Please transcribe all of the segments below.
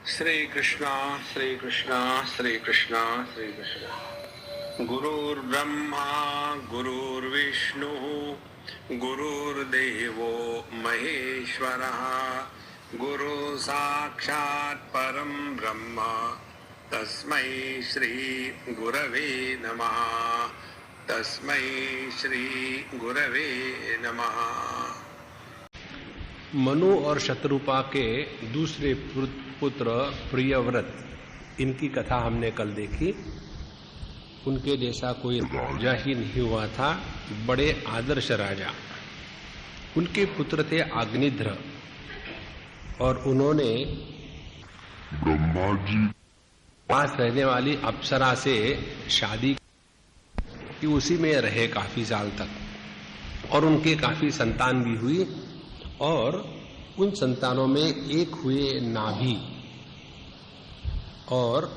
श्री कृष्णा श्री कृष्णा श्री कृष्णा श्री कृष्णा। गुरुर्ब्रह्मा गुरुर्विष्णु गुरुर्देवो महेश्वरः गुरु साक्षात् परम ब्रह्म तस्मै श्री गुरवे नमः। तस्मै श्री गुरवे नमः। मनु और शत्रुपा के दूसरे पुत्र प्रियव्रत, इनकी कथा हमने कल देखी। उनके जैसा कोई राजा ही नहीं हुआ था, बड़े आदर्श राजा। उनके पुत्र थे अग्निध्र और उन्होंने ब्रह्मा जी पास रहने वाली अप्सरा से शादी की। उसी में रहे काफी साल तक और उनके काफी संतान भी हुई और उन संतानों में एक हुए नाभि। और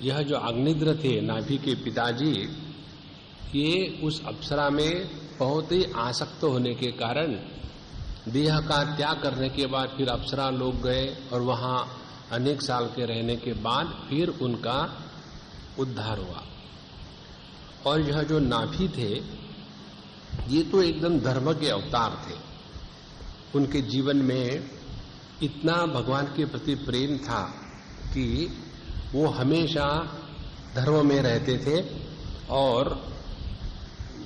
यह जो अग्निध्र थे, नाभि के पिताजी, ये उस अप्सरा में बहुत ही आसक्त होने के कारण देह का त्याग करने के बाद फिर अप्सरा लोग गए और वहां अनेक साल के रहने के बाद फिर उनका उद्धार हुआ। और यह जो नाभि थे, ये तो एकदम धर्म के अवतार थे। उनके जीवन में इतना भगवान के प्रति प्रेम था कि वो हमेशा धर्म में रहते थे और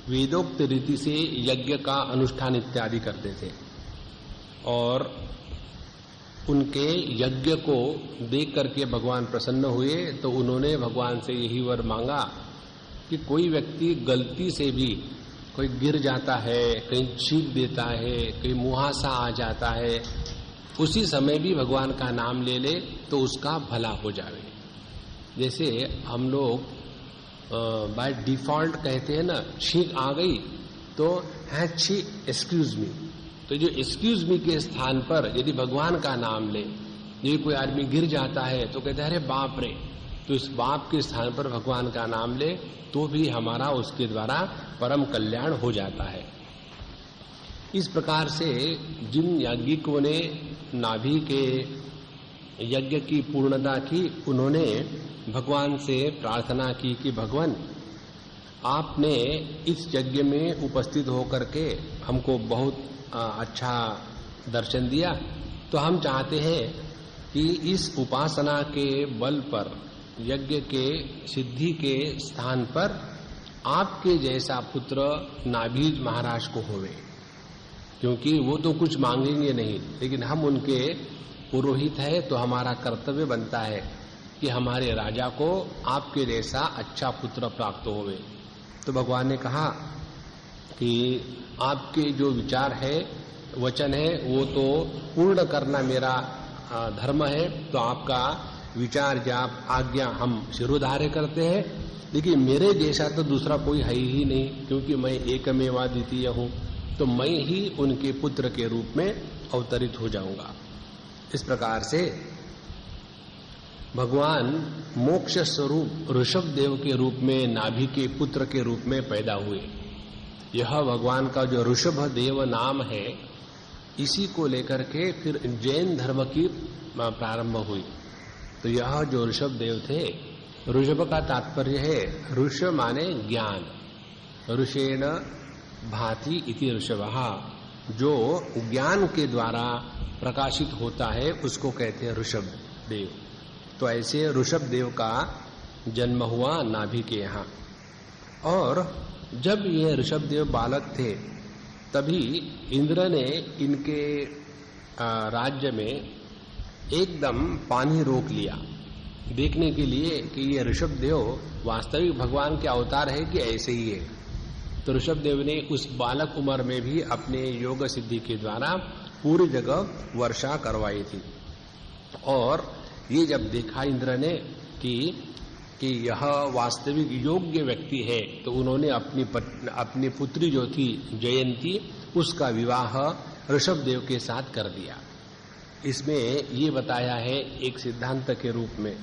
वेदोक्त रीति से यज्ञ का अनुष्ठान इत्यादि करते थे। और उनके यज्ञ को देख करके भगवान प्रसन्न हुए तो उन्होंने भगवान से यही वर मांगा कि कोई व्यक्ति गलती से भी कोई गिर जाता है, कहीं छींक देता है, कहीं मुहासा आ जाता है, उसी समय भी भगवान का नाम ले ले तो उसका भला हो जाए। जैसे हम लोग बाय डिफॉल्ट कहते हैं ना, छींक आ गई तो है छी एक्सक्यूज मी। तो जो एक्सक्यूज मी के स्थान पर यदि भगवान का नाम ले, यदि कोई आदमी गिर जाता है तो कहते हैं अरे बाप रे, तो इस बाप के स्थान पर भगवान का नाम ले तो भी हमारा उसके द्वारा परम कल्याण हो जाता है। इस प्रकार से जिन याज्ञिकों ने नाभि के यज्ञ की पूर्णता की, उन्होंने भगवान से प्रार्थना की कि भगवान, आपने इस यज्ञ में उपस्थित होकर के हमको बहुत अच्छा दर्शन दिया, तो हम चाहते हैं कि इस उपासना के बल पर, यज्ञ के सिद्धि के स्थान पर आपके जैसा पुत्र नाभीज महाराज को होवे। क्योंकि वो तो कुछ मांगेंगे नहीं, लेकिन हम उनके पुरोहित है तो हमारा कर्तव्य बनता है कि हमारे राजा को आपके जैसा अच्छा पुत्र प्राप्त होवे। तो भगवान ने कहा कि आपके जो विचार है, वचन है, वो तो पूर्ण करना मेरा धर्म है। तो आपका विचार जाप आज्ञा हम शिरोधार्य करते हैं, लेकिन मेरे जैसा तो दूसरा कोई है ही नहीं, क्योंकि मैं एकमेवा द्वितीय हूं। तो मैं ही उनके पुत्र के रूप में अवतरित हो जाऊंगा। इस प्रकार से भगवान मोक्ष स्वरूप ऋषभ देव के रूप में, नाभि के पुत्र के रूप में पैदा हुए। यह भगवान का जो ऋषभ देव नाम है, इसी को लेकर के फिर जैन धर्म की प्रारंभ हुई। तो यह जो ऋषभ देव थे, ऋषभ का तात्पर्य है ऋष माने ज्ञान, ऋषेण भाति इति ऋषभः, जो ज्ञान के द्वारा प्रकाशित होता है उसको कहते हैं ऋषभ देव। तो ऐसे ऋषभ देव का जन्म हुआ नाभि के यहाँ। और जब ये ऋषभ देव बालक थे तभी इंद्र ने इनके राज्य में एकदम पानी रोक लिया, देखने के लिए कि ये ऋषभ देव वास्तविक भगवान के अवतार है कि ऐसे ही है। तो ऋषभ देव ने उस बालक उम्र में भी अपने योग सिद्धि के द्वारा पूरी जगह वर्षा करवाई थी। और ये जब देखा इंद्र ने कि यह वास्तविक योग्य व्यक्ति है, तो उन्होंने अपनी पुत्री जो थी जयंती, उसका विवाह ऋषभ देव के साथ कर दिया। इसमें ये बताया है एक सिद्धांत के रूप में,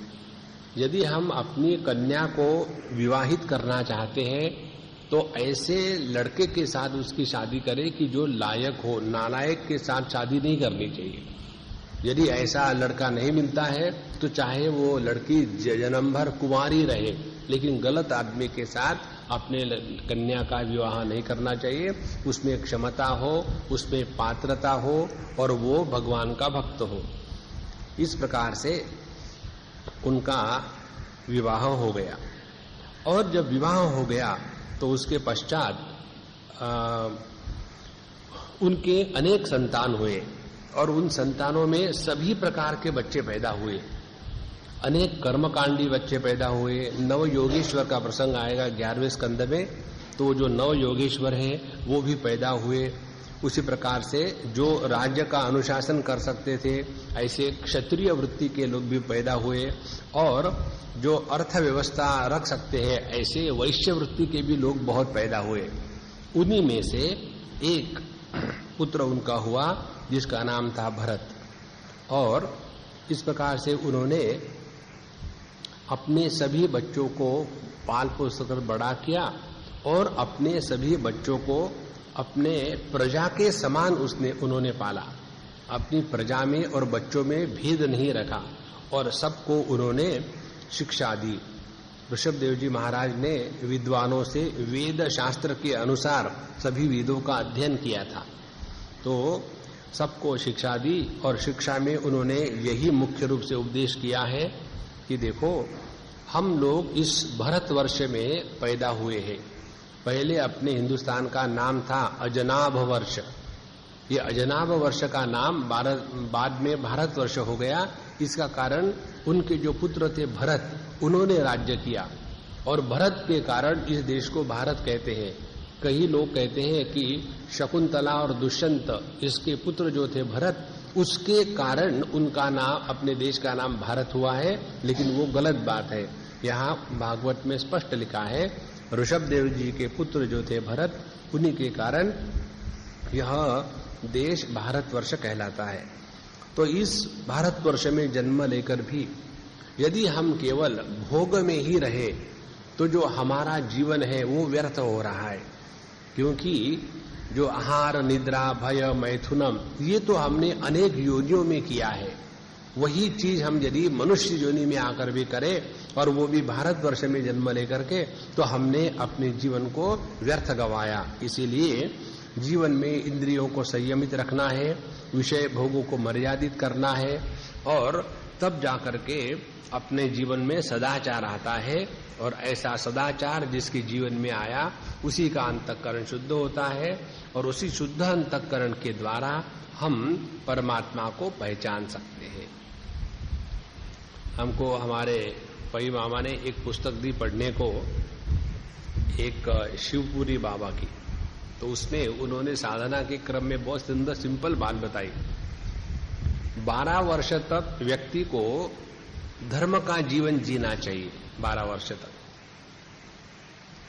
यदि हम अपनी कन्या को विवाहित करना चाहते हैं तो ऐसे लड़के के साथ उसकी शादी करें कि जो लायक हो, नालायक के साथ शादी नहीं करनी चाहिए। यदि ऐसा लड़का नहीं मिलता है तो चाहे वो लड़की जन्म भर कुंवारी रहे, लेकिन गलत आदमी के साथ अपने कन्या का विवाह नहीं करना चाहिए। उसमें क्षमता हो, उसमें पात्रता हो और वो भगवान का भक्त हो। इस प्रकार से उनका विवाह हो गया। और जब विवाह हो गया तो उसके पश्चात उनके अनेक संतान हुए और उन संतानों में सभी प्रकार के बच्चे पैदा हुए। अनेक कर्मकांडी बच्चे पैदा हुए। नव योगेश्वर का प्रसंग आएगा 11वें स्कंद में, तो जो नव योगेश्वर हैं वो भी पैदा हुए। उसी प्रकार से जो राज्य का अनुशासन कर सकते थे ऐसे क्षत्रिय वृत्ति के लोग भी पैदा हुए, और जो अर्थव्यवस्था रख सकते हैं ऐसे वैश्य वृत्ति के भी लोग बहुत पैदा हुए। उन्हीं में से एक पुत्र उनका हुआ जिसका नाम था भरत। और इस प्रकार से उन्होंने अपने सभी बच्चों को पाल पोस कर बड़ा किया और अपने सभी बच्चों को अपने प्रजा के समान उन्होंने पाला। अपनी प्रजा में और बच्चों में भेद नहीं रखा और सबको उन्होंने शिक्षा दी। ऋषभदेव जी महाराज ने विद्वानों से वेद शास्त्र के अनुसार सभी वेदों का अध्ययन किया था, तो सबको शिक्षा दी। और शिक्षा में उन्होंने यही मुख्य रूप से उपदेश किया है कि देखो, हम लोग इस भारतवर्ष में पैदा हुए हैं। पहले अपने हिंदुस्तान का नाम था अजनाभ वर्ष। ये अजनाभ वर्ष का नाम बाद में भारतवर्ष हो गया। इसका कारण उनके जो पुत्र थे भरत, उन्होंने राज्य किया और भरत के कारण इस देश को भारत कहते हैं। कई लोग कहते हैं कि शकुंतला और दुष्यंत इसके पुत्र जो थे भरत, उसके कारण उनका नाम, अपने देश का नाम भारत हुआ है, लेकिन वो गलत बात है। यहाँ भागवत में स्पष्ट लिखा है ऋषभदेव जी के पुत्र जो थे भरत, उन्हीं के कारण यह देश भारतवर्ष कहलाता है। तो इस भारतवर्ष में जन्म लेकर भी यदि हम केवल भोग में ही रहे तो जो हमारा जीवन है वो व्यर्थ हो रहा है, क्योंकि जो आहार, निद्रा, भय, मैथुनम, ये तो हमने अनेक योनियों में किया है। वही चीज हम यदि मनुष्य योनि में आकर भी करें और वो भी भारतवर्ष में जन्म लेकर के, तो हमने अपने जीवन को व्यर्थ गंवाया। इसीलिए जीवन में इंद्रियों को संयमित रखना है, विषय भोगों को मर्यादित करना है, और तब जाकर के अपने जीवन में सदाचार आता है। और ऐसा सदाचार जिसके जीवन में आया उसी का अंतःकरण शुद्ध होता है, और उसी शुद्ध अंतःकरण के द्वारा हम परमात्मा को पहचान सकते हैं। हमको हमारे पई मामा ने एक पुस्तक दी पढ़ने को, एक शिवपुरी बाबा की, तो उसमें उन्होंने साधना के क्रम में बहुत सुंदर सिंपल बात बताई। 12 वर्ष तक व्यक्ति को धर्म का जीवन जीना चाहिए। 12 वर्ष तक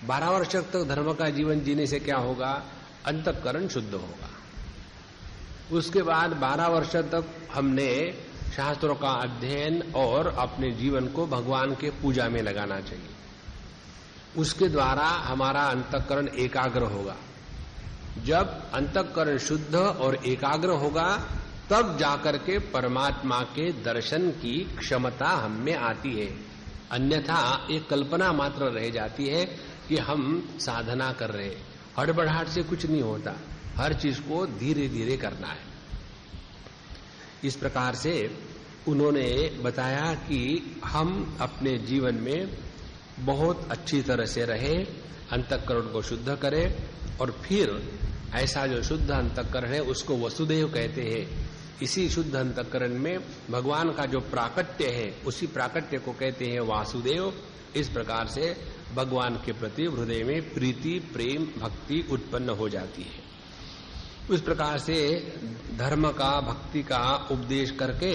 12 वर्ष तक धर्म का जीवन जीने से क्या होगा? अंतःकरण शुद्ध होगा। उसके बाद 12 वर्ष तक हमने शास्त्रों का अध्ययन और अपने जीवन को भगवान के पूजा में लगाना चाहिए। उसके द्वारा हमारा अंतःकरण एकाग्र होगा। जब अंतःकरण शुद्ध और एकाग्र होगा तब जाकर के परमात्मा के दर्शन की क्षमता हम में आती है। अन्यथा एक कल्पना मात्र रह जाती है कि हम साधना कर रहे हैं। हड़बड़ाहट से कुछ नहीं होता, हर चीज को धीरे धीरे करना है। इस प्रकार से उन्होंने बताया कि हम अपने जीवन में बहुत अच्छी तरह से रहे, अंतःकरण को शुद्ध करें, और फिर ऐसा जो शुद्ध अंतःकरण है उसको वसुदेव कहते हैं। इसी शुद्ध अंतःकरण में भगवान का जो प्राकट्य है उसी प्राकट्य को कहते हैं वासुदेव। इस प्रकार से भगवान के प्रति हृदय में प्रीति, प्रेम, भक्ति उत्पन्न हो जाती है। उस प्रकार से धर्म का, भक्ति का उपदेश करके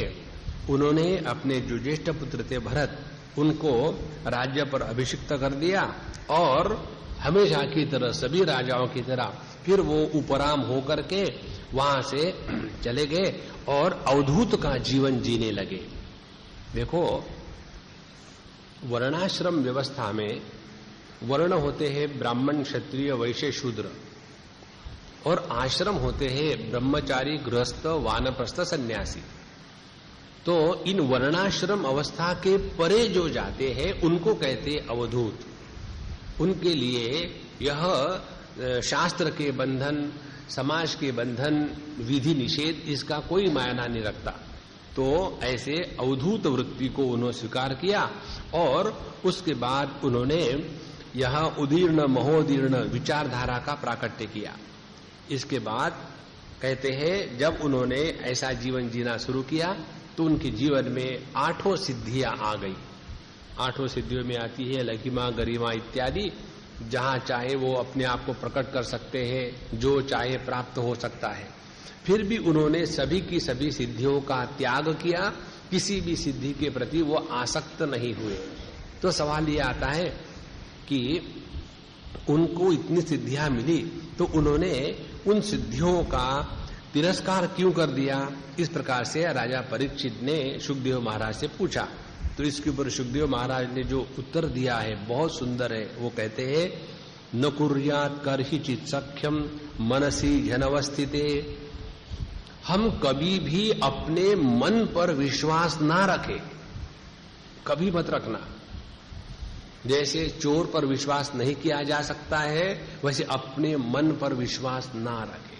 उन्होंने अपने जो ज्येष्ठ पुत्र थे भरत, उनको राज्य पर अभिषिक्त कर दिया, और हमेशा की तरह, सभी राजाओं की तरह फिर वो उपराम होकर के वहां से चले गए और अवधूत का जीवन जीने लगे। देखो, वर्णाश्रम व्यवस्था में वर्ण होते हैं ब्राह्मण, क्षत्रिय, वैश्य, शूद्र, और आश्रम होते हैं ब्रह्मचारी, गृहस्थ, वानप्रस्थ, सन्यासी। तो इन वर्णाश्रम अवस्था के परे जो जाते हैं उनको कहते अवधूत। उनके लिए यह शास्त्र के बंधन, समाज के बंधन, विधि निषेध इसका कोई मायना नहीं रखता। तो ऐसे अवधूत वृत्ति को उन्होंने स्वीकार किया और उसके बाद उन्होंने यह उदीर्ण महोदीर्ण विचारधारा का प्राकट्य किया। इसके बाद कहते हैं जब उन्होंने ऐसा जीवन जीना शुरू किया तो उनके जीवन में 8 सिद्धियां आ गई। 8 सिद्धियों में आती है लघिमा, गरिमा इत्यादि। जहां चाहे वो अपने आप को प्रकट कर सकते हैं, जो चाहे प्राप्त हो सकता है। फिर भी उन्होंने सभी की सभी सिद्धियों का त्याग किया, किसी भी सिद्धि के प्रति वो आसक्त नहीं हुए। तो सवाल ये आता है कि उनको इतनी सिद्धियां मिली तो उन्होंने उन सिद्धियों का तिरस्कार क्यों कर दिया? इस प्रकार से राजा परीक्षित ने सुखदेव महाराज से पूछा। तो इसके ऊपर सुखदेव महाराज ने जो उत्तर दिया है बहुत सुंदर है। वो कहते हैं न कुर्यात् कर्हिचित् सख्यम मनसि जनवस्थिते। हम कभी भी अपने मन पर विश्वास ना रखें, कभी मत रखना। जैसे चोर पर विश्वास नहीं किया जा सकता है, वैसे अपने मन पर विश्वास ना रखे।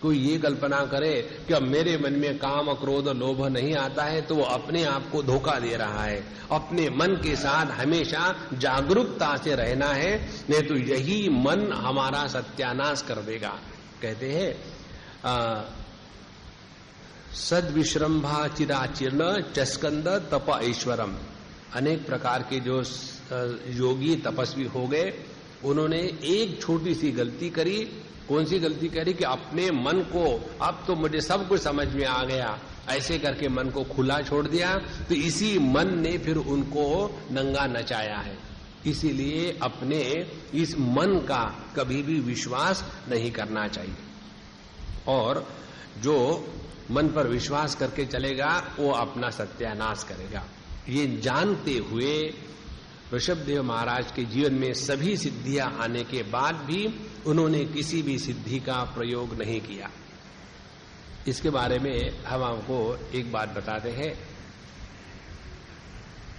कोई ये कल्पना करे कि अब मेरे मन में काम, क्रोध, लोभ नहीं आता है तो वो अपने आप को धोखा दे रहा है। अपने मन के साथ हमेशा जागरूकता से रहना है, नहीं तो यही मन हमारा सत्यानाश कर देगा। कहते हैं सद्विश्रंभा चिराचीर्ण चस्कंद तप ऐश्वरम। अनेक प्रकार के जो योगी तपस्वी हो गए, उन्होंने एक छोटी सी गलती करी। कौन सी गलती करी? कि अपने मन को अब तो मुझे सब कुछ समझ में आ गया, ऐसे करके मन को खुला छोड़ दिया। तो इसी मन ने फिर उनको नंगा नचाया है। इसीलिए अपने इस मन का कभी भी विश्वास नहीं करना चाहिए। और जो मन पर विश्वास करके चलेगा वो अपना सत्यानाश करेगा। ये जानते हुए ऋषभदेव महाराज के जीवन में सभी सिद्धियां आने के बाद भी उन्होंने किसी भी सिद्धि का प्रयोग नहीं किया। इसके बारे में हम आपको एक बात बताते हैं।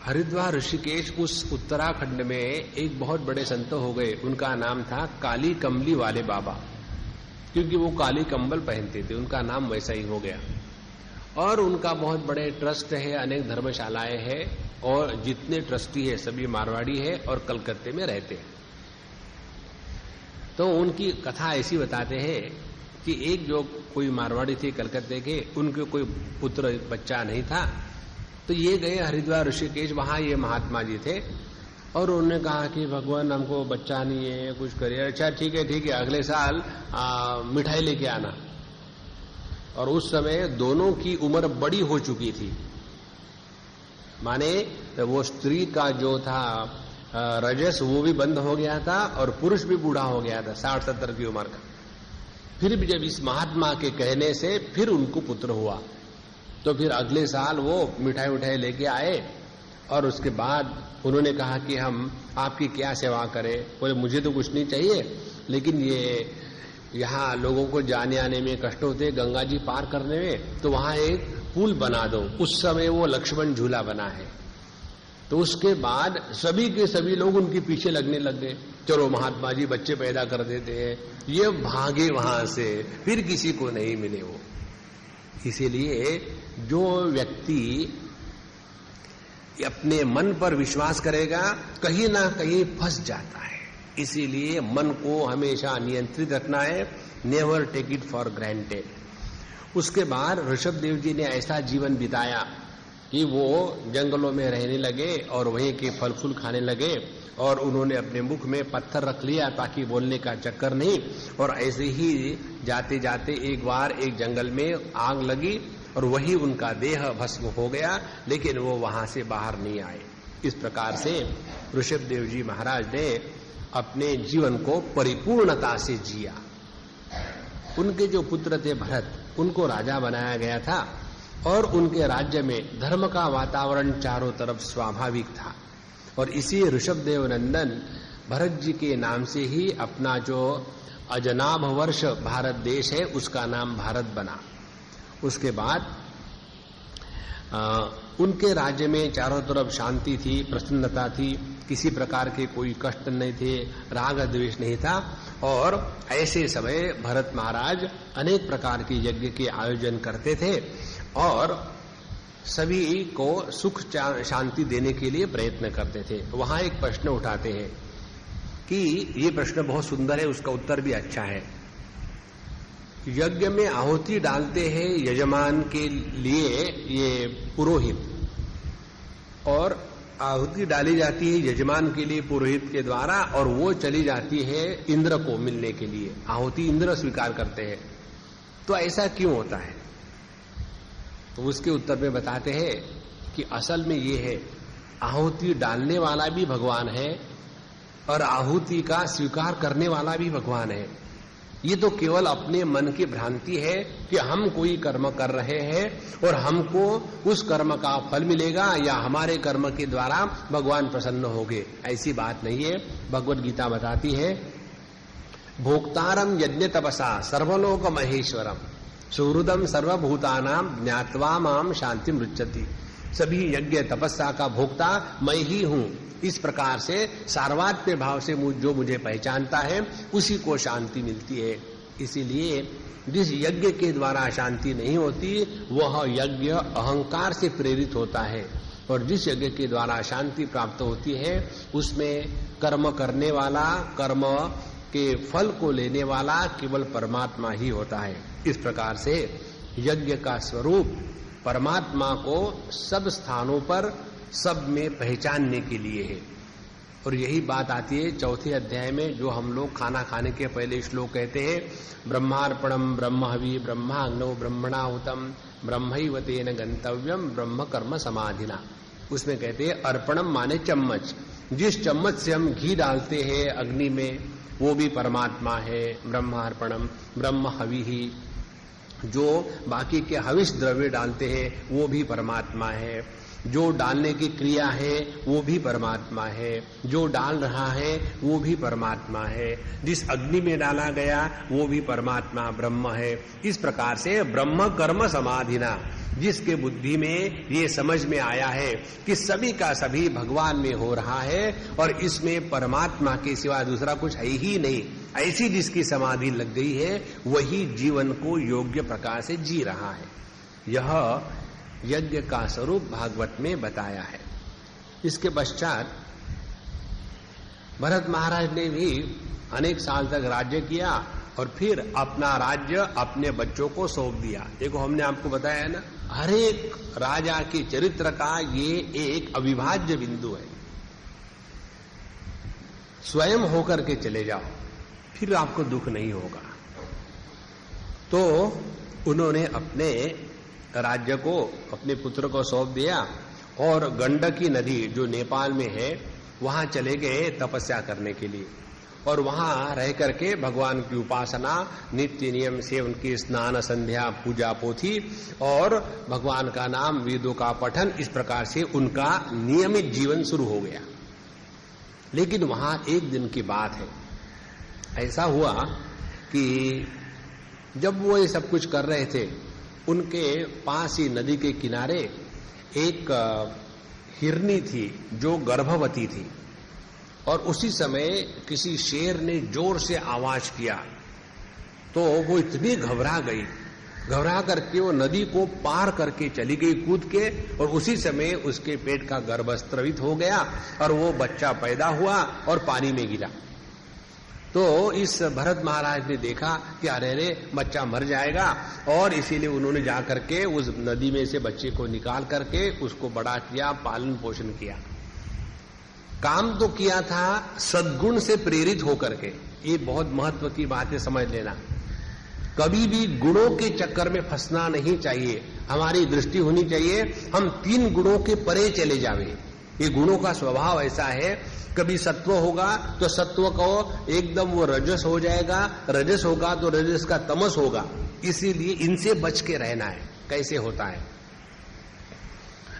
हरिद्वार ऋषिकेश उस उत्तराखंड में एक बहुत बड़े संत हो गए। उनका नाम था काली कमली वाले बाबा, क्योंकि वो काली कंबल पहनते थे, उनका नाम वैसा ही हो गया। और उनका बहुत बड़े ट्रस्ट है, अनेक धर्मशालाएं हैं और जितने ट्रस्टी है सभी मारवाड़ी है और कलकत्ते में रहते हैं। तो उनकी कथा ऐसी बताते हैं कि एक जो कोई मारवाड़ी थे कलकत्ते के, उनके कोई पुत्र बच्चा नहीं था। तो ये गए हरिद्वार ऋषिकेश, वहां ये महात्मा जी थे और उन्होंने कहा कि भगवान हमको बच्चा नहीं है, कुछ करिए। अच्छा ठीक है, अगले साल मिठाई लेके आना। और उस समय दोनों की उम्र बड़ी हो चुकी थी, माने वो स्त्री का जो था रजस वो भी बंद हो गया था और पुरुष भी बूढ़ा हो गया था, 60-70 की उम्र का। फिर भी जब इस महात्मा के कहने से फिर उनको पुत्र हुआ, तो फिर अगले साल वो मिठाई उठाई लेके आए और उसके बाद उन्होंने कहा कि हम आपकी क्या सेवा करें। बोले मुझे तो कुछ नहीं चाहिए, लेकिन ये यहाँ लोगों को जाने आने में कष्ट होते, गंगा जी पार करने में, तो वहां एक पुल बना दो। उस समय वो लक्ष्मण झूला बना है। तो उसके बाद सभी के सभी लोग उनके पीछे लगने लग गए, चलो महात्मा जी बच्चे पैदा कर देते हैं। ये भागे वहां से, फिर किसी को नहीं मिले वो। इसीलिए जो व्यक्ति अपने मन पर विश्वास करेगा कहीं ना कहीं फंस जाता है। इसीलिए मन को हमेशा नियंत्रित रखना है, never take it for granted. उसके बाद ऋषभदेव जी ने ऐसा जीवन बिताया कि वो जंगलों में रहने लगे और वहीं के फल फूल खाने लगे और उन्होंने अपने मुख में पत्थर रख लिया ताकि बोलने का चक्कर नहीं। और ऐसे ही जाते जाते एक बार एक जंगल में आग लगी और वही उनका देह भस्म हो गया, लेकिन वो वहां से बाहर नहीं आए। इस प्रकार से ऋषभदेव जी महाराज ने अपने जीवन को परिपूर्णता से जिया। उनके जो पुत्र थे भरत, उनको राजा बनाया गया था और उनके राज्य में धर्म का वातावरण चारों तरफ स्वाभाविक था। और इसी ऋषभदेव नंदन भरत जी के नाम से ही अपना जो अजनाभ वर्ष भारत देश है उसका नाम भारत बना। उसके बाद उनके राज्य में चारों तरफ शांति थी, प्रसन्नता थी, किसी प्रकार के कोई कष्ट नहीं थे, राग द्वेष नहीं था। और ऐसे समय भरत महाराज अनेक प्रकार के यज्ञ के आयोजन करते थे और सभी को सुख शांति देने के लिए प्रयत्न करते थे। वहां एक प्रश्न उठाते हैं कि ये प्रश्न बहुत सुंदर है, उसका उत्तर भी अच्छा है। यज्ञ में आहुति डालते हैं यजमान के लिए ये पुरोहित, और आहुति डाली जाती है यजमान के लिए पुरोहित के द्वारा, और वो चली जाती है इंद्र को मिलने के लिए। आहुति इंद्र स्वीकार करते हैं। तो ऐसा क्यों होता है? तो उसके उत्तर में बताते हैं कि असल में ये है, आहुति डालने वाला भी भगवान है और आहुति का स्वीकार करने वाला भी भगवान है। ये तो केवल अपने मन की भ्रांति है कि हम कोई कर्म कर रहे हैं और हमको उस कर्म का फल मिलेगा या हमारे कर्म के द्वारा भगवान प्रसन्न होंगे। ऐसी बात नहीं है। भगवद गीता बताती है, भोक्तारम यज्ञ तपसा सर्वलोक महेश्वरम सुहृदम सर्वभूतानाम ज्ञात्वा माम शांति मृच्छति। सभी यज्ञ तपस्या का भोक्ता मैं ही हूं। इस प्रकार से सार्वत्म्य भाव से जो मुझे पहचानता है उसी को शांति मिलती है। इसीलिए जिस यज्ञ के द्वारा शांति नहीं होती वह यज्ञ अहंकार से प्रेरित होता है, और जिस यज्ञ के द्वारा शांति प्राप्त होती है उसमें कर्म करने वाला, कर्म के फल को लेने वाला केवल परमात्मा ही होता है। इस प्रकार से यज्ञ का स्वरूप परमात्मा को सब स्थानों पर, सब में पहचानने के लिए है। और यही बात आती है चौथे अध्याय में, जो हम लोग खाना खाने के पहले श्लोक कहते हैं, ब्रह्मार्पणम ब्रह्महवि ब्रह्माग्नौ ब्रह्मणाहुतम ब्रह्मैव तेन गंतव्यम ब्रह्म कर्म समाधिना। उसमें कहते हैं अर्पणम माने चम्मच, जिस चम्मच से हम घी डालते हैं अग्नि में वो भी परमात्मा है। ब्रह्मार्पणम ब्रह्महवि ही, जो बाकी के हविष द्रव्य डालते हैं वो भी परमात्मा है। जो डालने की क्रिया है वो भी परमात्मा है, जो डाल रहा है वो भी परमात्मा है, जिस अग्नि में डाला गया वो भी परमात्मा ब्रह्म है। इस प्रकार से ब्रह्म कर्म समाधिना, जिसके बुद्धि में ये समझ में आया है कि सभी का सभी भगवान में हो रहा है और इसमें परमात्मा के सिवा दूसरा कुछ है ही नहीं, ऐसी जिसकी समाधि लग गई है वही जीवन को योग्य प्रकार से जी रहा है। यह यज्ञ का स्वरूप भागवत में बताया है। इसके पश्चात भरत महाराज ने भी अनेक साल तक राज्य किया और फिर अपना राज्य अपने बच्चों को सौंप दिया। देखो हमने आपको बताया है ना, हर एक राजा के चरित्र का ये एक अविभाज्य बिंदु है। स्वयं होकर के चले जाओ, फिर आपको दुख नहीं होगा। तो उन्होंने अपने राज्य को अपने पुत्र को सौंप दिया और गंडकी नदी जो नेपाल में है वहां चले गए तपस्या करने के लिए, और वहां रह करके भगवान की उपासना, नित्य नियम से उनकी स्नान संध्या पूजा पोथी और भगवान का नाम, वेदों का पठन, इस प्रकार से उनका नियमित जीवन शुरू हो गया। लेकिन वहां एक दिन की बात है, ऐसा हुआ कि जब वो ये सब कुछ कर रहे थे उनके पास ही नदी के किनारे एक हिरनी थी जो गर्भवती थी, और उसी समय किसी शेर ने जोर से आवाज किया तो वो इतनी घबरा गई, घबरा करके वो नदी को पार करके चली गई कूद के, और उसी समय उसके पेट का गर्भ स्रवित हो गया और वो बच्चा पैदा हुआ और पानी में गिरा। तो इस भरत महाराज ने देखा कि अरे रे बच्चा मर जाएगा, और इसीलिए उन्होंने जाकर के उस नदी में से बच्चे को निकाल करके उसको बड़ा किया, पालन पोषण किया। काम तो किया था सद्गुण से प्रेरित होकर के। ये बहुत महत्व की बात है, समझ लेना। कभी भी गुणों के चक्कर में फंसना नहीं चाहिए। हमारी दृष्टि होनी चाहिए हम 3 गुणों के परे चले जावे। ये गुणों का स्वभाव ऐसा है, कभी सत्व होगा तो सत्व को एकदम वो रजस हो जाएगा, रजस होगा तो रजस का तमस होगा। इसीलिए इनसे बच के रहना है। कैसे होता है,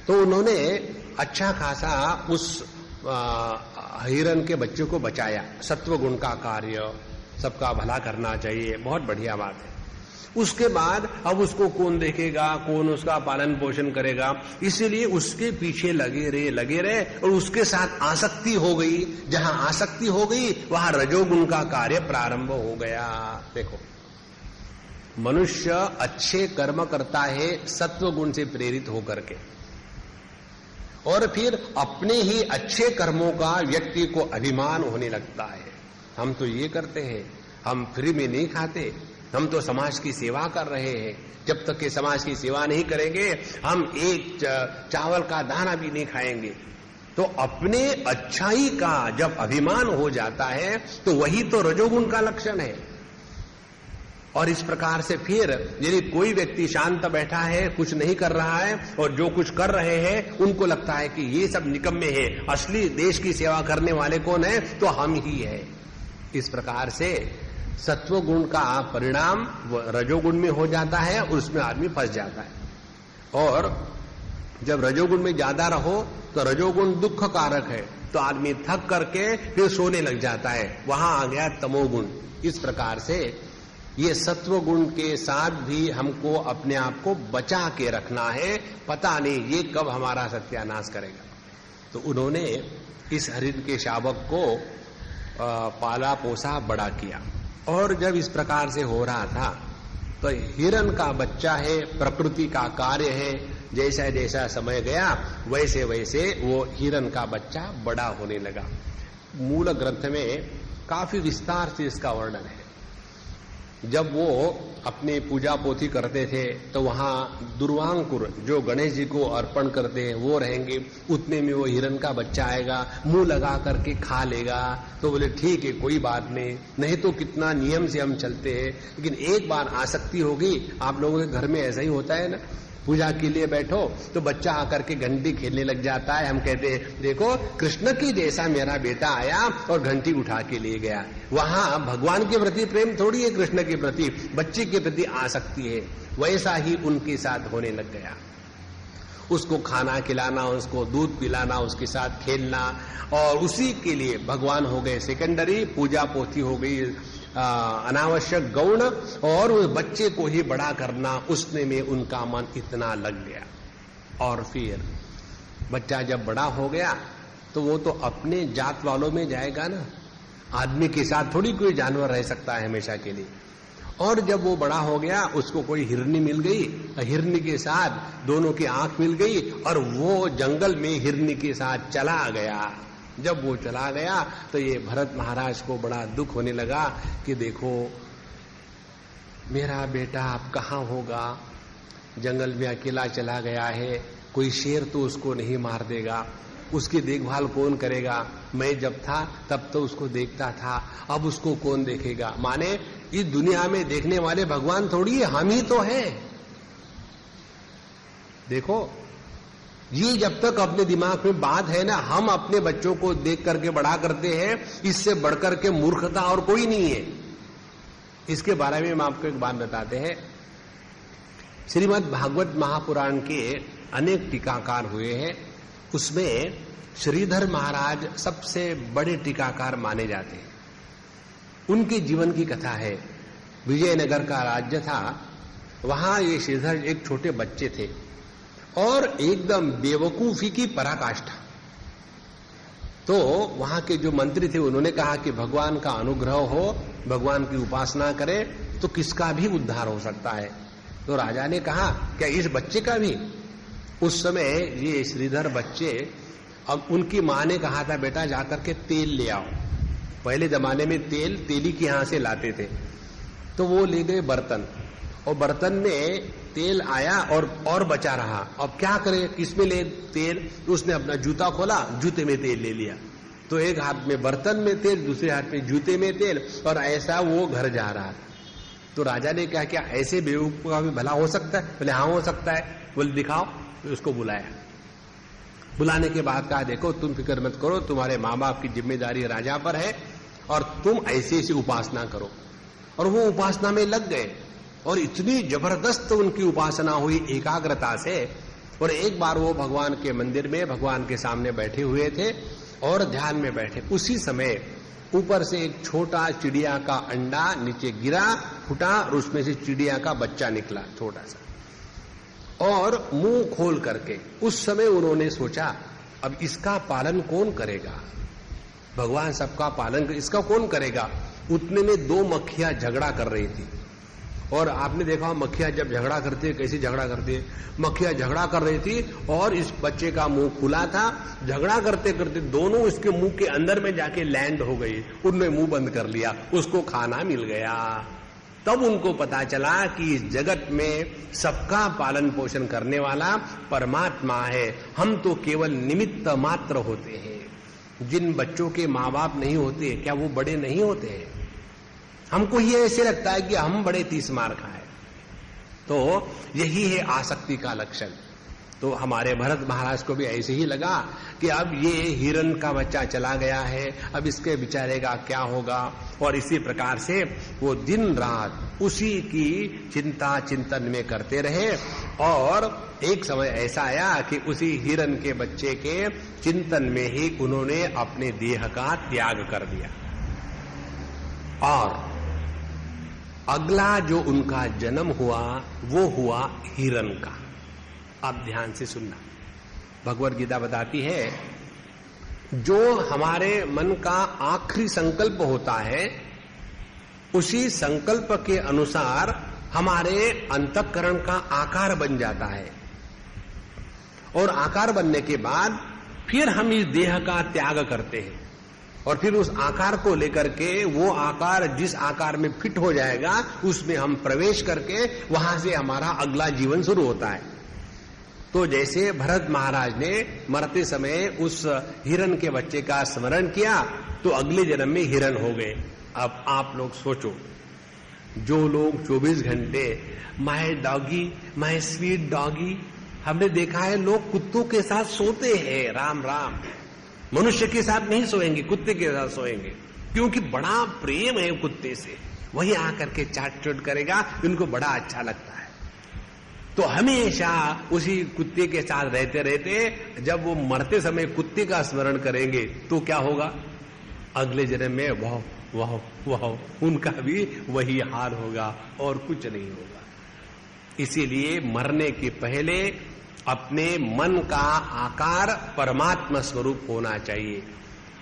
तो उन्होंने अच्छा खासा उस हिरण के बच्चे को बचाया। सत्व गुण का कार्य, सबका भला करना चाहिए, बहुत बढ़िया बात है। उसके बाद अब उसको कौन देखेगा, कौन उसका पालन पोषण करेगा, इसीलिए उसके पीछे लगे रहे और उसके साथ आसक्ति हो गई। जहां आसक्ति हो गई वहां रजोगुण का कार्य प्रारंभ हो गया। देखो, मनुष्य अच्छे कर्म करता है सत्व गुण से प्रेरित होकर के, और फिर अपने ही अच्छे कर्मों का व्यक्ति को अभिमान होने लगता है। हम तो ये करते हैं, हम फ्री में नहीं खाते, हम तो समाज की सेवा कर रहे हैं। जब तक कि समाज की सेवा नहीं करेंगे हम एक चावल का दाना भी नहीं खाएंगे। तो अपने अच्छाई का जब अभिमान हो जाता है तो वही तो रजोगुण का लक्षण है। और इस प्रकार से फिर यदि कोई व्यक्ति शांत बैठा है, कुछ नहीं कर रहा है, और जो कुछ कर रहे हैं उनको लगता है कि ये सब निकम्मे हैं, असली देश की सेवा करने वाले कौन है, तो हम ही है। इस प्रकार से सत्व गुण का परिणाम रजोगुण में हो जाता है और उसमें आदमी फंस जाता है। और जब रजोगुण में ज्यादा रहो तो रजोगुण दुख कारक है, तो आदमी थक करके फिर सोने लग जाता है, वहां आ गया तमोगुण। इस प्रकार से ये सत्व गुण के साथ भी हमको अपने आप को बचा के रखना है, पता नहीं ये कब हमारा सत्यानाश करेगा। तो उन्होंने इस हरिण के शावक को पाला पोसा बड़ा किया, और जब इस प्रकार से हो रहा था तो हिरण का बच्चा है, प्रकृति का कार्य है, जैसा जैसा समय गया वैसे वैसे वो हिरण का बच्चा बड़ा होने लगा। मूल ग्रंथ में काफी विस्तार से इसका वर्णन है। जब वो अपने पूजा पोथी करते थे तो वहां दुर्वांकुर जो गणेश जी को अर्पण करते हैं वो रहेंगे, उतने में वो हिरण का बच्चा आएगा, मुंह लगा करके खा लेगा। तो बोले ठीक है, कोई बात नहीं तो कितना नियम से हम चलते हैं। लेकिन एक बार आसक्ति होगी, आप लोगों के घर में ऐसा ही होता है ना, पूजा के लिए बैठो तो बच्चा आकर के घंटी खेलने लग जाता है। हम कहते हैं देखो कृष्ण की जैसा मेरा बेटा आया और घंटी उठा के ले गया। वहां भगवान के प्रति प्रेम थोड़ी है, कृष्ण के प्रति, बच्चे के प्रति आसक्ति है। वैसा ही उनके साथ होने लग गया। उसको खाना खिलाना, उसको दूध पिलाना, उसके साथ खेलना, और उसी के लिए भगवान हो गए सेकेंडरी, पूजा पोथी हो गई अनावश्यक गौण, और उस बच्चे को ही बड़ा करना, उसने में उनका मन इतना लग गया। और फिर बच्चा जब बड़ा हो गया तो वो तो अपने जात वालों में जाएगा ना, आदमी के साथ थोड़ी कोई जानवर रह सकता है हमेशा के लिए। और जब वो बड़ा हो गया उसको कोई हिरनी मिल गई, हिरनी के साथ दोनों की आंख मिल गई और वो जंगल में हिरनी के साथ चला गया। जब वो चला गया तो ये भरत महाराज को बड़ा दुख होने लगा कि देखो मेरा बेटा अब कहाँ होगा, जंगल में अकेला चला गया है, कोई शेर तो उसको नहीं मार देगा, उसकी देखभाल कौन करेगा, मैं जब था तब तो उसको देखता था, अब उसको कौन देखेगा। माने इस दुनिया में देखने वाले भगवान थोड़ी है, हम ही तो हैं। देखो ये जब तक अपने दिमाग में बात है ना, हम अपने बच्चों को देख करके बड़ा करते हैं, इससे बढ़कर के मूर्खता और कोई नहीं है। इसके बारे में हम आपको एक बात बताते हैं। श्रीमद् भागवत महापुराण के अनेक टीकाकार हुए हैं, उसमें श्रीधर महाराज सबसे बड़े टीकाकार माने जाते हैं। उनके जीवन की कथा है। विजयनगर का राज्य था, वहां ये श्रीधर एक छोटे बच्चे थे और एकदम बेवकूफी की पराकाष्ठा। तो वहां के जो मंत्री थे उन्होंने कहा कि भगवान का अनुग्रह हो, भगवान की उपासना करें तो किसका भी उद्धार हो सकता है। तो राजा ने कहा क्या इस बच्चे का भी? उस समय ये श्रीधर बच्चे, अब उनकी मां ने कहा था बेटा जाकर के तेल ले आओ। पहले जमाने में तेल तेली के यहां से लाते थे, तो वो ले गए बर्तन, और बर्तन में तेल आया और बचा रहा। अब क्या करे, किसमें ले तेल? उसने अपना जूता खोला, जूते में तेल ले लिया। तो एक हाथ में बर्तन में तेल, दूसरे हाथ में जूते में तेल, और ऐसा वो घर जा रहा। तो राजा ने कहा क्या ऐसे बेवकूफ का भी भला हो सकता है? बोले हाँ हो सकता है। बोले दिखाओ। तो उसको बुलाया। बुलाने के बाद कहा देखो तुम फिक्र मत करो, तुम्हारे माँ बाप की जिम्मेदारी राजा पर है और तुम ऐसे ऐसी उपासना करो। और वो उपासना में लग गए और इतनी जबरदस्त उनकी उपासना हुई एकाग्रता से। और एक बार वो भगवान के मंदिर में भगवान के सामने बैठे हुए थे और ध्यान में बैठे। उसी समय ऊपर से एक छोटा चिड़िया का अंडा नीचे गिरा फूटा और उसमें से चिड़िया का बच्चा निकला छोटा सा, और मुंह खोल करके उस समय उन्होंने सोचा अब इसका पालन कौन करेगा, भगवान सबका पालन इसका कौन करेगा। उतने में 2 मक्खियां झगड़ा कर रही थी, और आपने देखा मक्खियां जब झगड़ा करती है कैसे झगड़ा करती है, मक्खियां झगड़ा कर रही थी और इस बच्चे का मुंह खुला था, झगड़ा करते करते दोनों इसके मुंह के अंदर में जाके लैंड हो गई, उनने मुंह बंद कर लिया, उसको खाना मिल गया। तब उनको पता चला कि इस जगत में सबका पालन पोषण करने वाला परमात्मा है, हम तो केवल निमित्त मात्र होते हैं। जिन बच्चों के माँ बाप नहीं होते क्या वो बड़े नहीं होते हैं? हमको ये ऐसे लगता है कि हम बड़े 30 मार खाए, तो यही है आसक्ति का लक्षण। तो हमारे भरत महाराज को भी ऐसे ही लगा कि अब ये हिरण का बच्चा चला गया है, अब इसके बेचारे का क्या होगा, और इसी प्रकार से वो दिन रात उसी की चिंता चिंतन में करते रहे। और एक समय ऐसा आया कि उसी हिरण के बच्चे के चिंतन में ही उन्होंने अपने देह का त्याग कर दिया, और अगला जो उनका जन्म हुआ वो हुआ हिरण का। आप ध्यान से सुनना, भगवद गीता बताती है जो हमारे मन का आखिरी संकल्प होता है उसी संकल्प के अनुसार हमारे अंतःकरण का आकार बन जाता है, और आकार बनने के बाद फिर हम इस देह का त्याग करते हैं, और फिर उस आकार को लेकर के वो आकार जिस आकार में फिट हो जाएगा उसमें हम प्रवेश करके वहां से हमारा अगला जीवन शुरू होता है। तो जैसे भरत महाराज ने मरते समय उस हिरण के बच्चे का स्मरण किया तो अगले जन्म में हिरण हो गए। अब आप लोग सोचो, जो लोग 24 घंटे my doggy my sweet doggy, हमने देखा है लोग कुत्तों के साथ सोते हैं, राम राम, मनुष्य के साथ नहीं सोएंगे, कुत्ते के साथ सोएंगे, क्योंकि बड़ा प्रेम है कुत्ते से, वही आकर के चाट चोट करेगा, उनको बड़ा अच्छा लगता है। तो हमेशा उसी कुत्ते के साथ रहते रहते जब वो मरते समय कुत्ते का स्मरण करेंगे तो क्या होगा, अगले जन्म में वाह वाह वाह उनका भी वही हाल होगा और कुछ नहीं होगा। इसीलिए मरने के पहले अपने मन का आकार परमात्मा स्वरूप होना चाहिए,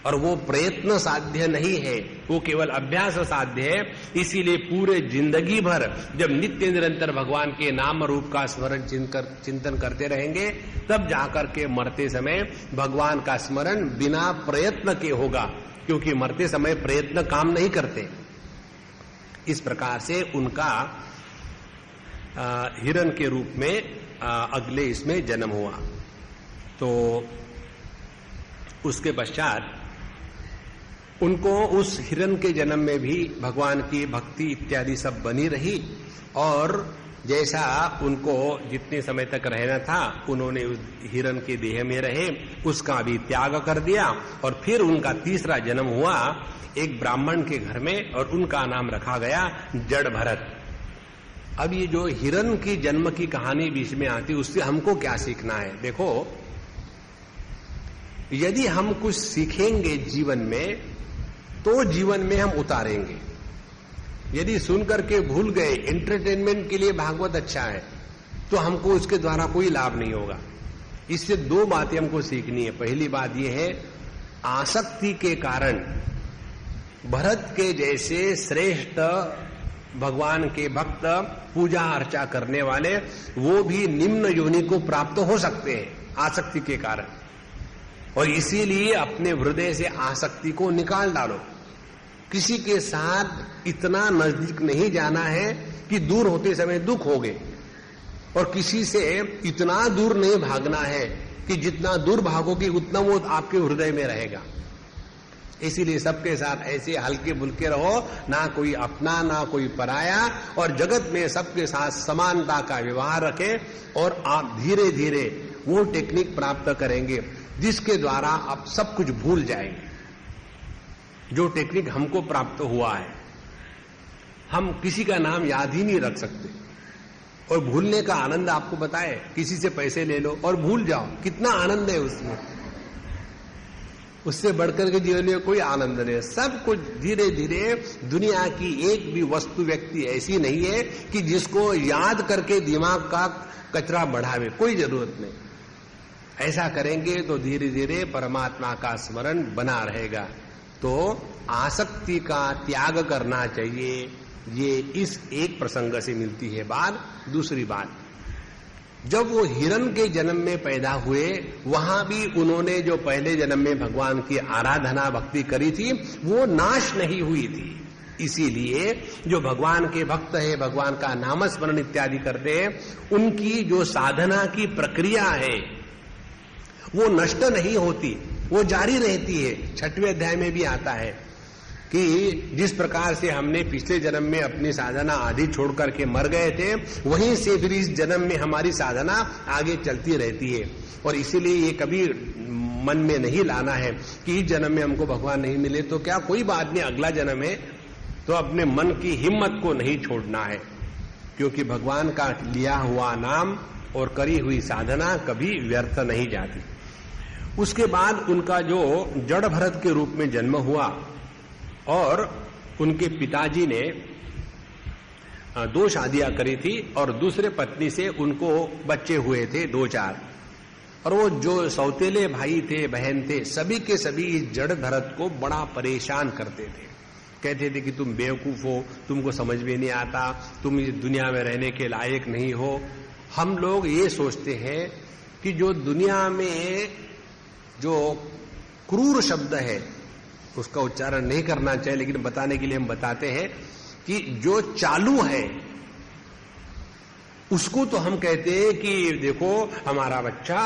और वो प्रयत्न साध्य नहीं है, वो केवल अभ्यास साध्य है। इसीलिए पूरे जिंदगी भर जब नित्य निरंतर भगवान के नाम रूप का स्मरण चिंतन करते रहेंगे तब जाकर के मरते समय भगवान का स्मरण बिना प्रयत्न के होगा, क्योंकि मरते समय प्रयत्न काम नहीं करते। इस प्रकार से उनका हिरण के रूप में अगले इसमें जन्म हुआ। तो उसके पश्चात उनको उस हिरण के जन्म में भी भगवान की भक्ति इत्यादि सब बनी रही, और जैसा उनको जितने समय तक रहना था उन्होंने उस हिरण के देह में रहे, उसका भी त्याग कर दिया। और फिर उनका तीसरा जन्म हुआ एक ब्राह्मण के घर में, और उनका नाम रखा गया जड़ भरत। अब ये जो हिरण की जन्म की कहानी बीच में आती, उससे हमको क्या सीखना है? देखो, यदि हम कुछ सीखेंगे जीवन में तो जीवन में हम उतारेंगे। यदि सुनकर के भूल गए, एंटरटेनमेंट के लिए भागवत अच्छा है, तो हमको उसके द्वारा कोई लाभ नहीं होगा। इससे 2 बातें हमको सीखनी है। पहली बात यह है, आसक्ति के कारण भरत के जैसे श्रेष्ठ भगवान के भक्त पूजा अर्चा करने वाले वो भी निम्न योनि को प्राप्त हो सकते हैं आसक्ति के कारण, और इसीलिए अपने हृदय से आसक्ति को निकाल डालो। किसी के साथ इतना नजदीक नहीं जाना है कि दूर होते समय दुख हो गए, और किसी से इतना दूर नहीं भागना है कि जितना दूर भागोगे उतना वो आपके हृदय में रहेगा। इसीलिए सबके साथ ऐसे हल्के फुल्के रहो, ना कोई अपना ना कोई पराया, और जगत में सबके साथ समानता का व्यवहार रखें, और आप धीरे धीरे वो टेक्निक प्राप्त करेंगे जिसके द्वारा आप सब कुछ भूल जाएंगे। जो टेक्निक हमको प्राप्त हुआ है, हम किसी का नाम याद ही नहीं रख सकते, और भूलने का आनंद आपको बताए, किसी से पैसे ले लो और भूल जाओ, कितना आनंद है उसमें। उससे बढ़कर के जीवन में कोई आनंद नहीं है। सब कुछ धीरे धीरे, दुनिया की एक भी वस्तु व्यक्ति ऐसी नहीं है कि जिसको याद करके दिमाग का कचरा बढ़ावे, कोई जरूरत नहीं। ऐसा करेंगे तो धीरे धीरे परमात्मा का स्मरण बना रहेगा। तो आसक्ति का त्याग करना चाहिए, ये इस एक प्रसंग से मिलती है बात। दूसरी बात, जब वो हिरण के जन्म में पैदा हुए, वहां भी उन्होंने जो पहले जन्म में भगवान की आराधना भक्ति करी थी वो नाश नहीं हुई थी। इसीलिए जो भगवान के भक्त है, भगवान का नामस्मरण इत्यादि करते हैं, उनकी जो साधना की प्रक्रिया है वो नष्ट नहीं होती, वो जारी रहती है। 6वें अध्याय में भी आता है कि जिस प्रकार से हमने पिछले जन्म में अपनी साधना आधी छोड़ करके मर गए थे, वहीं से फिर इस जन्म में हमारी साधना आगे चलती रहती है। और इसीलिए ये कभी मन में नहीं लाना है कि इस जन्म में हमको भगवान नहीं मिले तो क्या, कोई बात नहीं, अगला जन्म है। तो अपने मन की हिम्मत को नहीं छोड़ना है, क्योंकि भगवान का लिया हुआ नाम और करी हुई साधना कभी व्यर्थ नहीं जाती। उसके बाद उनका जो जड़ भरत के रूप में जन्म हुआ और उनके पिताजी ने 2 शादियां करी थी और दूसरे पत्नी से उनको बच्चे हुए थे 2-4। और वो जो सौतेले भाई थे, बहन थे, सभी के सभी इस जड़ भरत को बड़ा परेशान करते थे। कहते थे कि तुम बेवकूफ हो, तुमको समझ में नहीं आता, तुम इस दुनिया में रहने के लायक नहीं हो। हम लोग ये सोचते हैं कि जो दुनिया में जो क्रूर शब्द है उसका उच्चारण नहीं करना चाहिए, लेकिन बताने के लिए हम बताते हैं कि जो चालू है उसको तो हम कहते हैं कि देखो हमारा बच्चा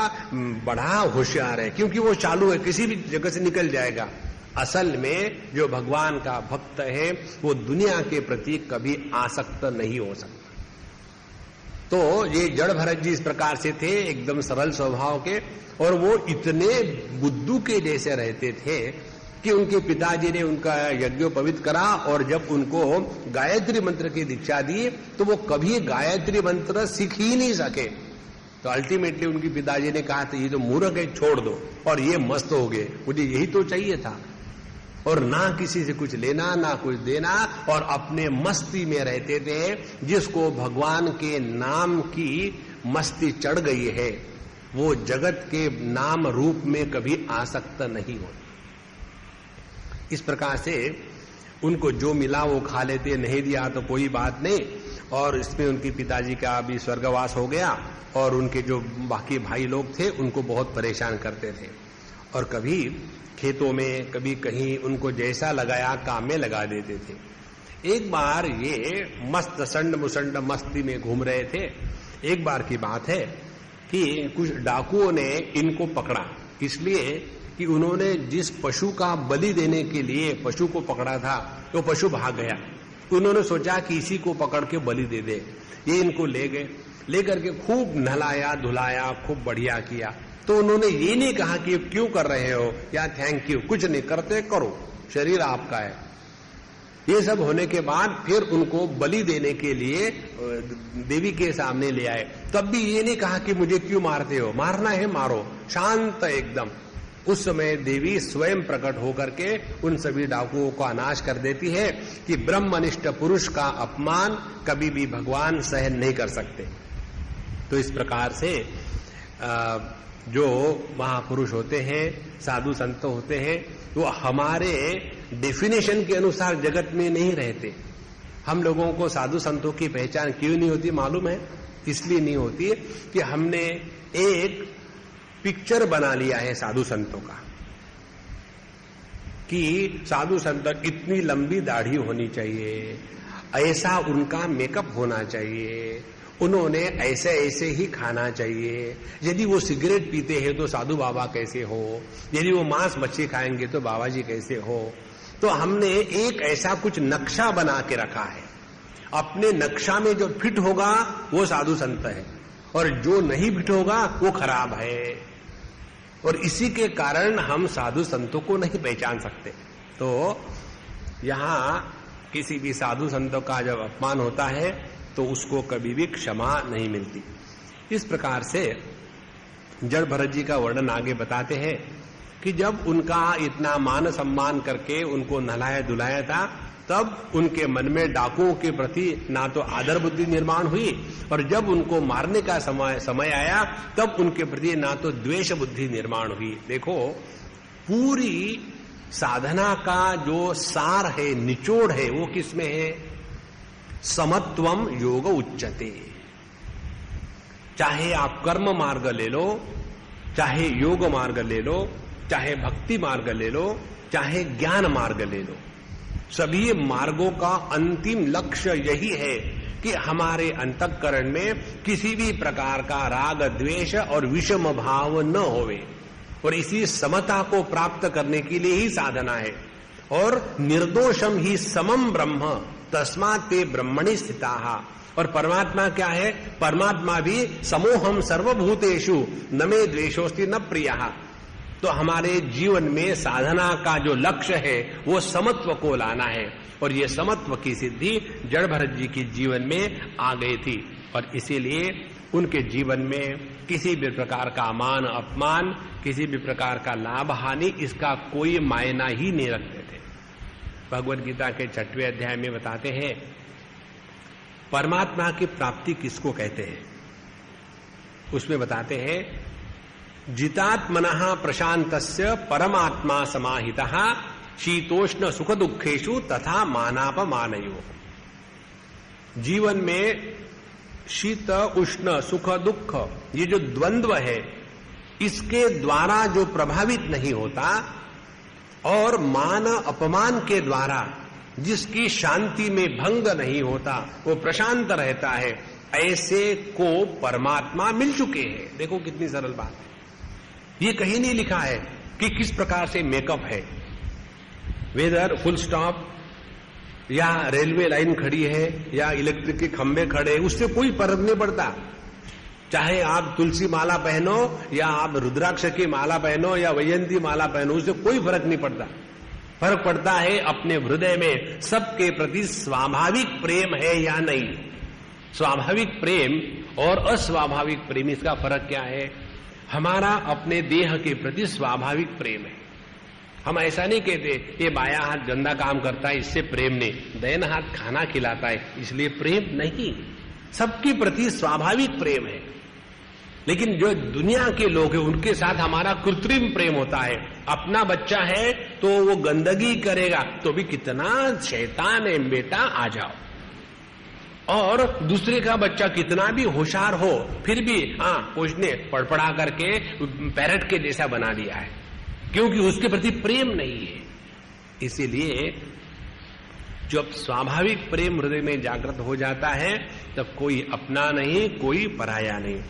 बड़ा होशियार है, क्योंकि वो चालू है, किसी भी जगह से निकल जाएगा। असल में जो भगवान का भक्त है वो दुनिया के प्रति कभी आसक्त नहीं हो सकता। तो ये जड़ भरत जी इस प्रकार से थे, एकदम सरल स्वभाव के, और वो इतने बुद्धू के जैसे रहते थे कि उनके पिताजी ने उनका यज्ञोपवीत करा और जब उनको गायत्री मंत्र की दीक्षा दी तो वो कभी गायत्री मंत्र सीख ही नहीं सके। तो अल्टीमेटली उनके पिताजी ने कहा था ये तो मूर्ख है, छोड़ दो, और ये मस्त हो गए, मुझे यही तो चाहिए था। और ना किसी से कुछ लेना ना कुछ देना, और अपने मस्ती में रहते थे। जिसको भगवान के नाम की मस्ती चढ़ गई है वो जगत के नाम रूप में कभी आसक्त नहीं होती। इस प्रकार से उनको जो मिला वो खा लेते, नहीं दिया तो कोई बात नहीं। और इसमें उनके पिताजी का भी स्वर्गवास हो गया और उनके जो बाकी भाई लोग थे उनको बहुत परेशान करते थे। और कभी खेतों में, कभी कहीं उनको जैसा लगाया काम में लगा देते थे। एक बार ये मस्त संड मुसंड मस्ती में घूम रहे थे। एक बार की बात है कि कुछ डाकुओं ने इनको पकड़ा, इसलिए कि उन्होंने जिस पशु का बलि देने के लिए पशु को पकड़ा था तो पशु भाग गया। उन्होंने सोचा कि इसी को पकड़ के बलि दे दे। ये इनको ले गए, लेकर के खूब नहलाया धुलाया, खूब बढ़िया किया। तो उन्होंने ये नहीं कहा कि क्यों कर रहे हो या थैंक यू, कुछ नहीं करते, करो, शरीर आपका है। ये सब होने के बाद फिर उनको बलि देने के लिए देवी के सामने ले आए। तब भी ये नहीं कहा कि मुझे क्यों मारते हो, मारना है मारो, शांत एकदम। उस समय देवी स्वयं प्रकट होकर के उन सभी डाकुओं का नाश कर देती है कि ब्रह्मनिष्ठ पुरुष का अपमान कभी भी भगवान सहन नहीं कर सकते। तो इस प्रकार से जो महापुरुष होते हैं, साधु संत होते हैं, वो हमारे डेफिनेशन के अनुसार जगत में नहीं रहते। हम लोगों को साधु संतों की पहचान क्यों नहीं होती मालूम है? इसलिए नहीं होती कि हमने एक पिक्चर बना लिया है साधु संतों का कि साधु संत इतनी लंबी दाढ़ी होनी चाहिए, ऐसा उनका मेकअप होना चाहिए, उन्होंने ऐसे ऐसे ही खाना चाहिए। यदि वो सिगरेट पीते हैं तो साधु बाबा कैसे हो, यदि वो मांस मच्छी खाएंगे तो बाबा जी कैसे हो। तो हमने एक ऐसा कुछ नक्शा बना के रखा है। अपने नक्शा में जो फिट होगा वो साधु संत है और जो नहीं फिट होगा वो खराब है। और इसी के कारण हम साधु संतों को नहीं पहचान सकते। तो यहां किसी भी साधु संतों का जब अपमान होता है तो उसको कभी भी क्षमा नहीं मिलती। इस प्रकार से जड़ भरत जी का वर्णन आगे बताते हैं कि जब उनका इतना मान सम्मान करके उनको नहलाया धुलाया था, तब उनके मन में डाकुओं के प्रति ना तो आदर बुद्धि निर्माण हुई, और जब उनको मारने का समय आया तब उनके प्रति ना तो द्वेष बुद्धि निर्माण हुई। देखो, पूरी साधना का जो सार है, निचोड़ है, वो किसमें है? समत्वम योग उच्चते। चाहे आप कर्म मार्ग ले लो, चाहे योग मार्ग ले लो, चाहे भक्ति मार्ग ले लो, चाहे ज्ञान मार्ग ले लो, सभी मार्गों का अंतिम लक्ष्य यही है कि हमारे अंतःकरण में किसी भी प्रकार का राग द्वेष और विषम भाव न होवे, और इसी समता को प्राप्त करने के लिए ही साधना है। और निर्दोषम ही समम ब्रह्म तस्मात् ते ब्रह्मणि स्थिताः। और परमात्मा क्या है? परमात्मा भी समोहम सर्वभूतेषु न मे द्वेषोस्ति न प्रियः। तो हमारे जीवन में साधना का जो लक्ष्य है वो समत्व को लाना है, और ये समत्व की सिद्धि जड़ भरत जी के जीवन में आ गई थी, और इसीलिए उनके जीवन में किसी भी प्रकार का मान अपमान, किसी भी प्रकार का लाभ हानि, इसका कोई मायना ही नहीं रखते थे। भगवद गीता के 6वें अध्याय में बताते हैं परमात्मा की प्राप्ति किसको कहते हैं। उसमें बताते हैं जितात्मनः प्रशांतस्य परमात्मा समाहितः शीतोष्ण सुख दुखेषु तथा मानापमानयोः। जीवन में शीत उष्ण सुख दुख ये जो द्वंद्व है, इसके द्वारा जो प्रभावित नहीं होता और मान अपमान के द्वारा जिसकी शांति में भंग नहीं होता, वो प्रशांत रहता है, ऐसे को परमात्मा मिल चुके हैं। देखो कितनी सरल बात है। ये कहीं नहीं लिखा है कि किस प्रकार से मेकअप है, वेदर फुल स्टॉप या रेलवे लाइन खड़ी है या इलेक्ट्रिक के खंभे खड़े, उससे कोई फर्क नहीं पड़ता। चाहे आप तुलसी माला पहनो या आप रुद्राक्ष की माला पहनो या वैजयंती माला पहनो, उससे कोई फर्क नहीं पड़ता। फर्क पड़ता है अपने हृदय में सबके प्रति स्वाभाविक प्रेम है या नहीं। स्वाभाविक प्रेम और अस्वाभाविक प्रेम, इसका फर्क क्या है? हमारा अपने देह के प्रति स्वाभाविक प्रेम है। हम ऐसा नहीं कहते ये बायां हाथ गंदा काम करता है इससे प्रेम नहीं, दाहिना हाथ खाना खिलाता है इसलिए प्रेम नहीं। सबके प्रति स्वाभाविक प्रेम है। लेकिन जो दुनिया के लोग हैं उनके साथ हमारा कृत्रिम प्रेम होता है। अपना बच्चा है तो वो गंदगी करेगा तो भी कितना शैतान है बेटा, आ जाओ। और दूसरे का बच्चा कितना भी होशियार हो फिर भी उसने पड़पड़ा करके पैरट के जैसा बना दिया है, क्योंकि उसके प्रति प्रेम नहीं है। इसीलिए जब स्वाभाविक प्रेम हृदय में जागृत हो जाता है तब कोई अपना नहीं, कोई पराया नहीं।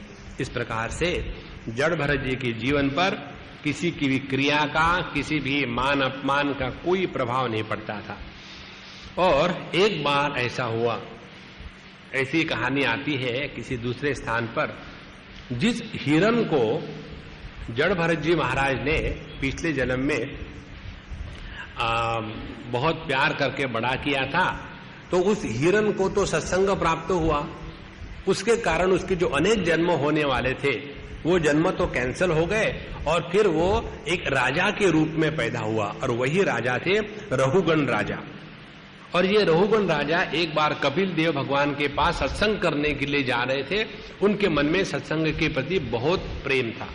इस प्रकार से जड़ भरत जी के जीवन पर किसी की भी क्रिया का, किसी भी मान अपमान का कोई प्रभाव नहीं पड़ता था। और एक बार ऐसा हुआ, ऐसी कहानी आती है किसी दूसरे स्थान पर, जिस हिरण को जड़ भरत जी महाराज ने पिछले जन्म में बहुत प्यार करके बड़ा किया था, तो उस हिरण को तो सत्संग प्राप्त हुआ, उसके कारण उसके जो अनेक जन्म होने वाले थे वो जन्म तो कैंसिल हो गए, और फिर वो एक राजा के रूप में पैदा हुआ, और वही राजा थे रहुगण राजा। और ये रहुगण राजा एक बार कपिल देव भगवान के पास सत्संग करने के लिए जा रहे थे। उनके मन में सत्संग के प्रति बहुत प्रेम था,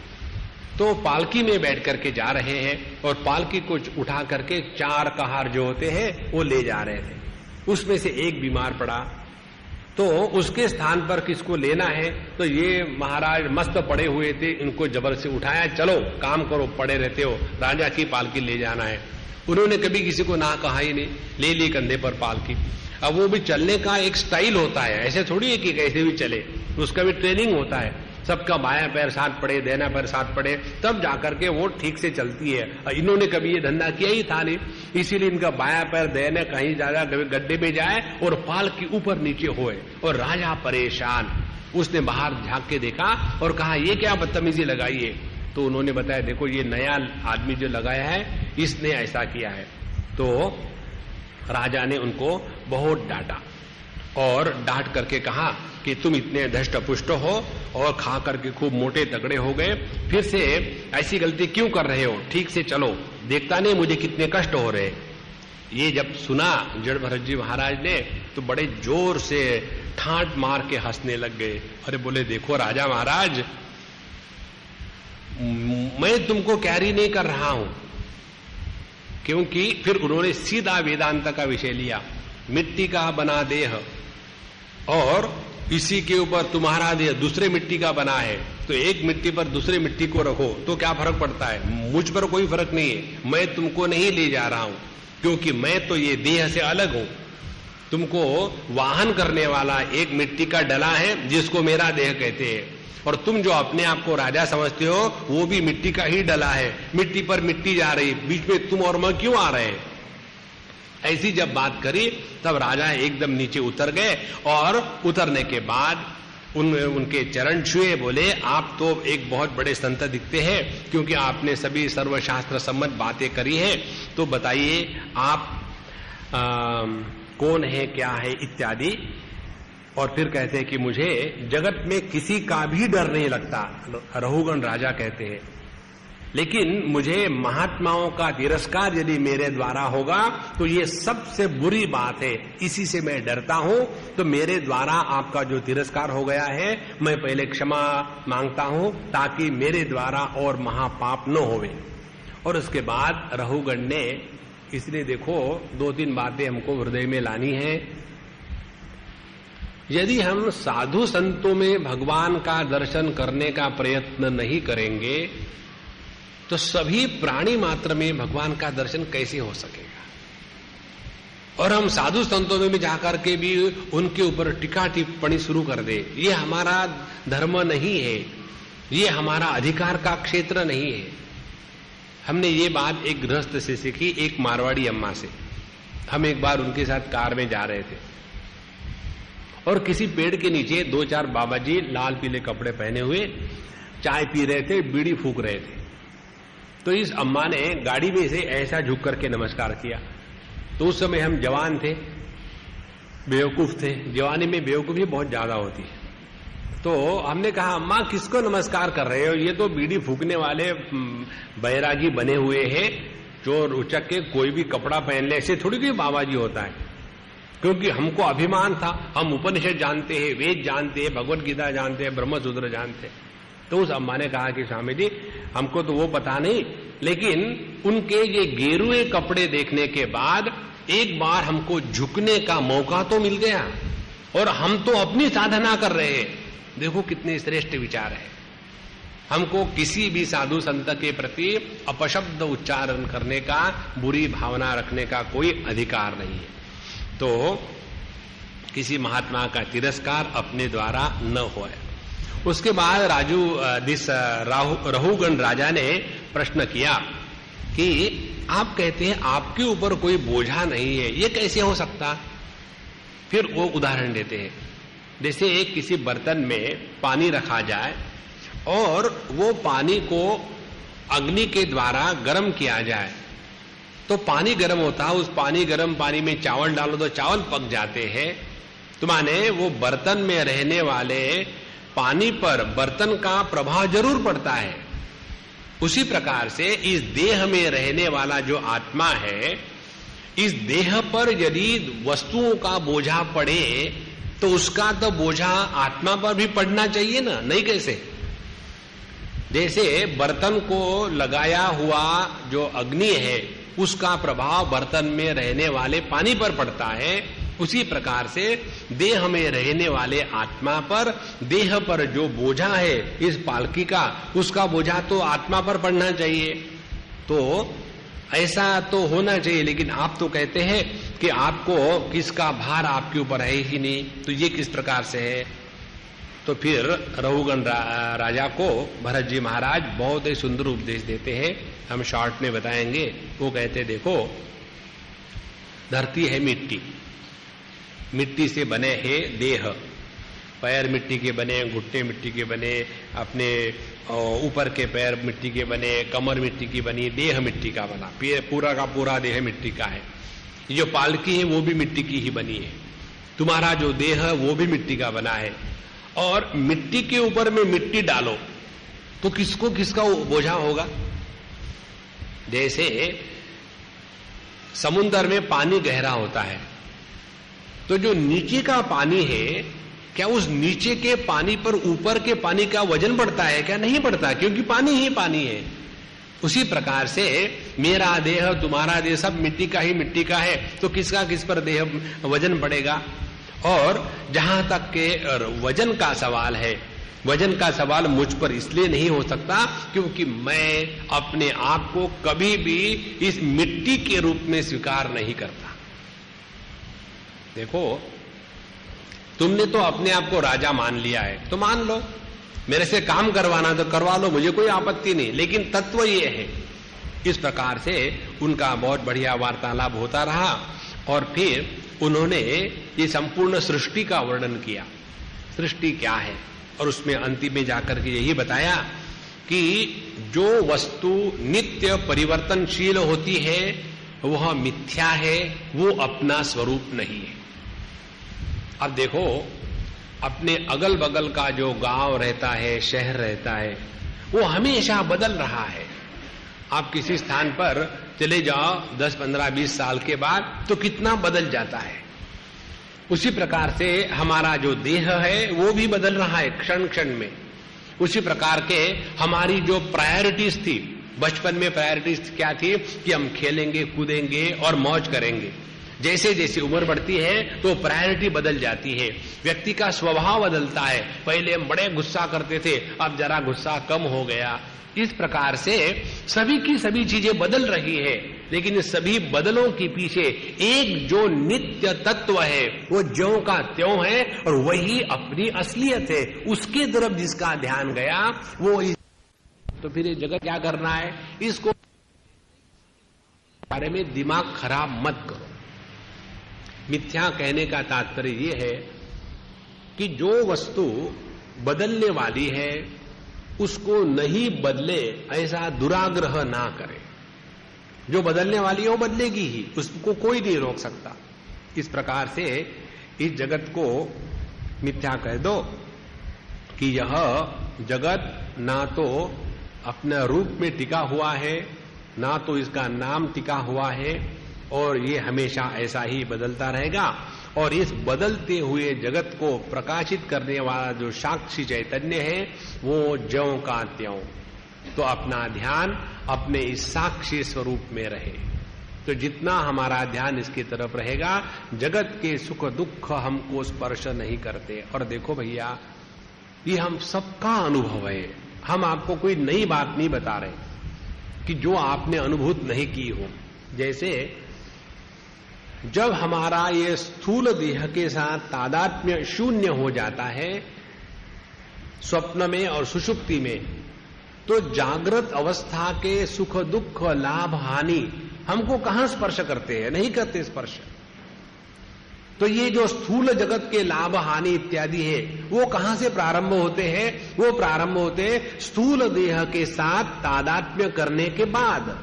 तो पालकी में बैठ करके जा रहे हैं, और पालकी को उठा करके 4 कहार जो होते हैं वो ले जा रहे थे। उसमें से एक बीमार पड़ा, तो उसके स्थान पर किसको लेना है, तो ये महाराज मस्त पड़े हुए थे, इनको जबर से उठाया, चलो काम करो, पड़े रहते हो, राजा की पालकी ले जाना है। उन्होंने कभी किसी को ना कहा ही नहीं, ले ली कंधे पर पालकी। अब वो भी चलने का एक स्टाइल होता है, ऐसे थोड़ी है कि कैसे भी चले, उसका भी ट्रेनिंग होता है। सबका बायां पैर साथ पड़े, दाहिना पैर साथ पड़े, तब जाकर के वो ठीक से चलती है। इन्होंने कभी ये धंधा किया ही था नहीं, इसीलिए इनका बायां पैर दाहिने कहीं ज्यादा कभी गड्ढे में जाए और पालकी ऊपर नीचे होए, और राजा परेशान। उसने बाहर झांक के देखा और कहा ये क्या बदतमीजी लगाई है। तो उन्होंने बताया देखो ये नया आदमी जो लगाया है इसने ऐसा किया है। तो राजा ने उनको बहुत डांटा और डांट करके कहा कि तुम इतने धष्ट पुष्ट हो और खा करके खूब मोटे तगड़े हो गए। फिर से ऐसी गलती क्यों कर रहे हो, ठीक से चलो, देखता नहीं मुझे कितने कष्ट हो रहे। ये जब सुना जड़ भरत जी महाराज ने तो बड़े जोर से ठाट मार के हंसने लग गए। अरे बोले देखो राजा महाराज, मैं तुमको कैरी नहीं कर रहा हूं, क्योंकि फिर उन्होंने सीधा वेदांत का विषय लिया। मिट्टी का बना देह और इसी के ऊपर तुम्हारा देह दूसरे मिट्टी का बना है, तो एक मिट्टी पर दूसरे मिट्टी को रखो तो क्या फर्क पड़ता है, मुझ पर कोई फर्क नहीं है। मैं तुमको नहीं ले जा रहा हूं, क्योंकि मैं तो ये देह से अलग हूं। तुमको वाहन करने वाला एक मिट्टी का डला है जिसको मेरा देह कहते हैं, और तुम जो अपने आप को राजा समझते हो वो भी मिट्टी का ही डला है। मिट्टी पर मिट्टी जा रही, बीच में तुम और मैं क्यों आ रहे हैं। ऐसी जब बात करी तब राजा एकदम नीचे उतर गए, और उतरने के बाद उनके चरण छुए, बोले आप तो एक बहुत बड़े संत दिखते हैं, क्योंकि आपने सभी सर्वशास्त्र सम्मत बातें करी है, तो बताइए आप कौन है, क्या है इत्यादि। और फिर कहते हैं कि मुझे जगत में किसी का भी डर नहीं लगता, रहुगण राजा कहते हैं, लेकिन मुझे महात्माओं का तिरस्कार यदि मेरे द्वारा होगा तो ये सबसे बुरी बात है, इसी से मैं डरता हूं। तो मेरे द्वारा आपका जो तिरस्कार हो गया है मैं पहले क्षमा मांगता हूं, ताकि मेरे द्वारा और महापाप न होवे। और उसके बाद रहुगण ने, इसलिए देखो 2-3 बातें हमको हृदय में लानी है। यदि हम साधु संतों में भगवान का दर्शन करने का प्रयत्न नहीं करेंगे तो सभी प्राणी मात्र में भगवान का दर्शन कैसे हो सकेगा। और हम साधु संतों में भी जाकर के भी उनके ऊपर टीका टिप्पणी शुरू कर दे, ये हमारा धर्म नहीं है, ये हमारा अधिकार का क्षेत्र नहीं है। हमने ये बात एक गृहस्थ से सीखी, एक मारवाड़ी अम्मा से। हम एक बार उनके साथ कार में जा रहे थे और किसी पेड़ के नीचे 2-4 बाबा जी लाल पीले कपड़े पहने हुए चाय पी रहे थे, बीड़ी फूक रहे थे। तो इस अम्मा ने गाड़ी में से ऐसा झुक करके नमस्कार किया। तो उस समय हम जवान थे, बेवकूफ थे, जवानी में बेवकूफी बहुत ज्यादा होती है। तो हमने कहा अम्मा किसको नमस्कार कर रहे हो, ये तो बीड़ी फूकने वाले बैरागी बने हुए हैं, चोर उचक के कोई भी कपड़ा पहन ले, ऐसे थोड़ी कोई बाबा जी होता है। क्योंकि हमको अभिमान था, हम उपनिषद जानते हैं, वेद जानते हैं, भगवत गीता जानते हैं, ब्रह्मसूत्र जानते हैं। तो उस अम्मा ने कहा कि स्वामी जी हमको तो वो पता नहीं, लेकिन उनके ये गेरुए कपड़े देखने के बाद एक बार हमको झुकने का मौका तो मिल गया, और हम तो अपनी साधना कर रहे हैं। देखो कितने श्रेष्ठ विचार है। हमको किसी भी साधु संत के प्रति अपशब्द उच्चारण करने का, बुरी भावना रखने का कोई अधिकार नहीं है। तो किसी महात्मा का तिरस्कार अपने द्वारा न हो। उसके बाद रहुगण राजा ने प्रश्न किया कि आप कहते हैं आपके ऊपर कोई बोझा नहीं है, ये कैसे हो सकता। फिर वो उदाहरण देते हैं, जैसे एक किसी बर्तन में पानी रखा जाए और वो पानी को अग्नि के द्वारा गर्म किया जाए, तो पानी गर्म होता है, उस गर्म पानी में चावल डालो तो चावल पक जाते हैं। तो माने वो बर्तन में रहने वाले पानी पर बर्तन का प्रभाव जरूर पड़ता है। उसी प्रकार से इस देह में रहने वाला जो आत्मा है, इस देह पर यदि वस्तुओं का बोझा पड़े तो उसका तो बोझा आत्मा पर भी पड़ना चाहिए ना, नहीं कैसे। जैसे बर्तन को लगाया हुआ जो अग्नि है उसका प्रभाव बर्तन में रहने वाले पानी पर पड़ता है, उसी प्रकार से देह में रहने वाले आत्मा पर, देह पर जो बोझा है इस पालकी का, उसका बोझा तो आत्मा पर पड़ना चाहिए। तो ऐसा तो होना चाहिए, लेकिन आप तो कहते हैं कि आपको किसका भार आपके ऊपर है ही नहीं, तो ये किस प्रकार से है। तो फिर रहुगण राजा को भरत जी महाराज बहुत ही सुंदर उपदेश देते हैं, हम शॉर्ट में बताएंगे। वो कहते देखो, धरती है मिट्टी, मिट्टी से बने हैं देह, पैर मिट्टी के बने, घुटने मिट्टी के बने, अपने ऊपर के पैर मिट्टी के बने, कमर मिट्टी की बनी, देह मिट्टी का बना, पूरा का पूरा देह मिट्टी का है। ये जो पालकी है वो भी मिट्टी की ही बनी है, तुम्हारा जो देह है वो भी मिट्टी का बना है। और मिट्टी के ऊपर में मिट्टी डालो तो किसको किसका बोझा होगा? जैसे समुद्र में पानी गहरा होता है तो जो नीचे का पानी है, क्या उस नीचे के पानी पर ऊपर के पानी का वजन बढ़ता है? क्या नहीं बढ़ता, क्योंकि पानी ही पानी है। उसी प्रकार से मेरा देह, तुम्हारा देह सब मिट्टी का ही मिट्टी का है, तो किसका किस पर देह वजन बढ़ेगा? और जहां तक के वजन का सवाल है, वजन का सवाल मुझ पर इसलिए नहीं हो सकता क्योंकि मैं अपने आप को कभी भी इस मिट्टी के रूप में स्वीकार नहीं करता। देखो, तुमने तो अपने आप को राजा मान लिया है, तो मान लो, मेरे से काम करवाना तो करवा लो, मुझे कोई आपत्ति नहीं, लेकिन तत्व ये है। इस प्रकार से उनका बहुत बढ़िया वार्तालाप होता रहा और फिर उन्होंने ये संपूर्ण सृष्टि का वर्णन किया। सृष्टि क्या है? और उसमें अंतिम में जाकर के यही बताया कि जो वस्तु नित्य परिवर्तनशील होती है वह मिथ्या है, वो अपना स्वरूप नहीं है। अब देखो, अपने अगल बगल का जो गांव रहता है, शहर रहता है, वो हमेशा बदल रहा है। आप किसी स्थान पर चले जाओ 10, 15, 20 साल के बाद तो कितना बदल जाता है। उसी प्रकार से हमारा जो देह है वो भी बदल रहा है क्षण क्षण में। उसी प्रकार के हमारी जो प्रायोरिटीज थी, बचपन में प्रायोरिटीज क्या थी कि हम खेलेंगे, कूदेंगे और मौज करेंगे। जैसे जैसे उम्र बढ़ती है तो प्रायोरिटी बदल जाती है, व्यक्ति का स्वभाव बदलता है। पहले हम बड़े गुस्सा करते थे, अब जरा गुस्सा कम हो गया। इस प्रकार से सभी की सभी चीजें बदल रही है, लेकिन इस सभी बदलों के पीछे एक जो नित्य तत्व है वो ज्यों का त्यों है और वही अपनी असलियत है। उसके तरफ जिसका ध्यान गया वो तो फिर ये जगत क्या करना है, इसको बारे में दिमाग खराब मत करो। मिथ्या कहने का तात्पर्य ये है कि जो वस्तु बदलने वाली है उसको नहीं बदले ऐसा दुराग्रह ना करे। जो बदलने वाली है वो बदलेगी ही, उसको कोई नहीं रोक सकता। इस प्रकार से इस जगत को मिथ्या कह दो कि यह जगत ना तो अपने रूप में टिका हुआ है, ना तो इसका नाम टिका हुआ है, और ये हमेशा ऐसा ही बदलता रहेगा। और इस बदलते हुए जगत को प्रकाशित करने वाला जो साक्षी चैतन्य है वो ज्यों का त्यों। तो अपना ध्यान अपने इस साक्षी स्वरूप में रहे, तो जितना हमारा ध्यान इसकी तरफ रहेगा जगत के सुख दुख हमको स्पर्श नहीं करते। और देखो भैया, ये हम सबका अनुभव है, हम आपको कोई नई बात नहीं बता रहे कि जो आपने अनुभूत नहीं की हो। जैसे जब हमारा ये स्थूल देह के साथ तादात्म्य शून्य हो जाता है स्वप्न में और सुषुप्ति में, तो जागृत अवस्था के सुख दुख लाभ हानि हमको कहां स्पर्श करते हैं? नहीं करते स्पर्श। तो ये जो स्थूल जगत के लाभ हानि इत्यादि है वो कहां से प्रारंभ होते हैं? वो प्रारंभ होते हैं स्थूल देह के साथ तादात्म्य करने के बाद।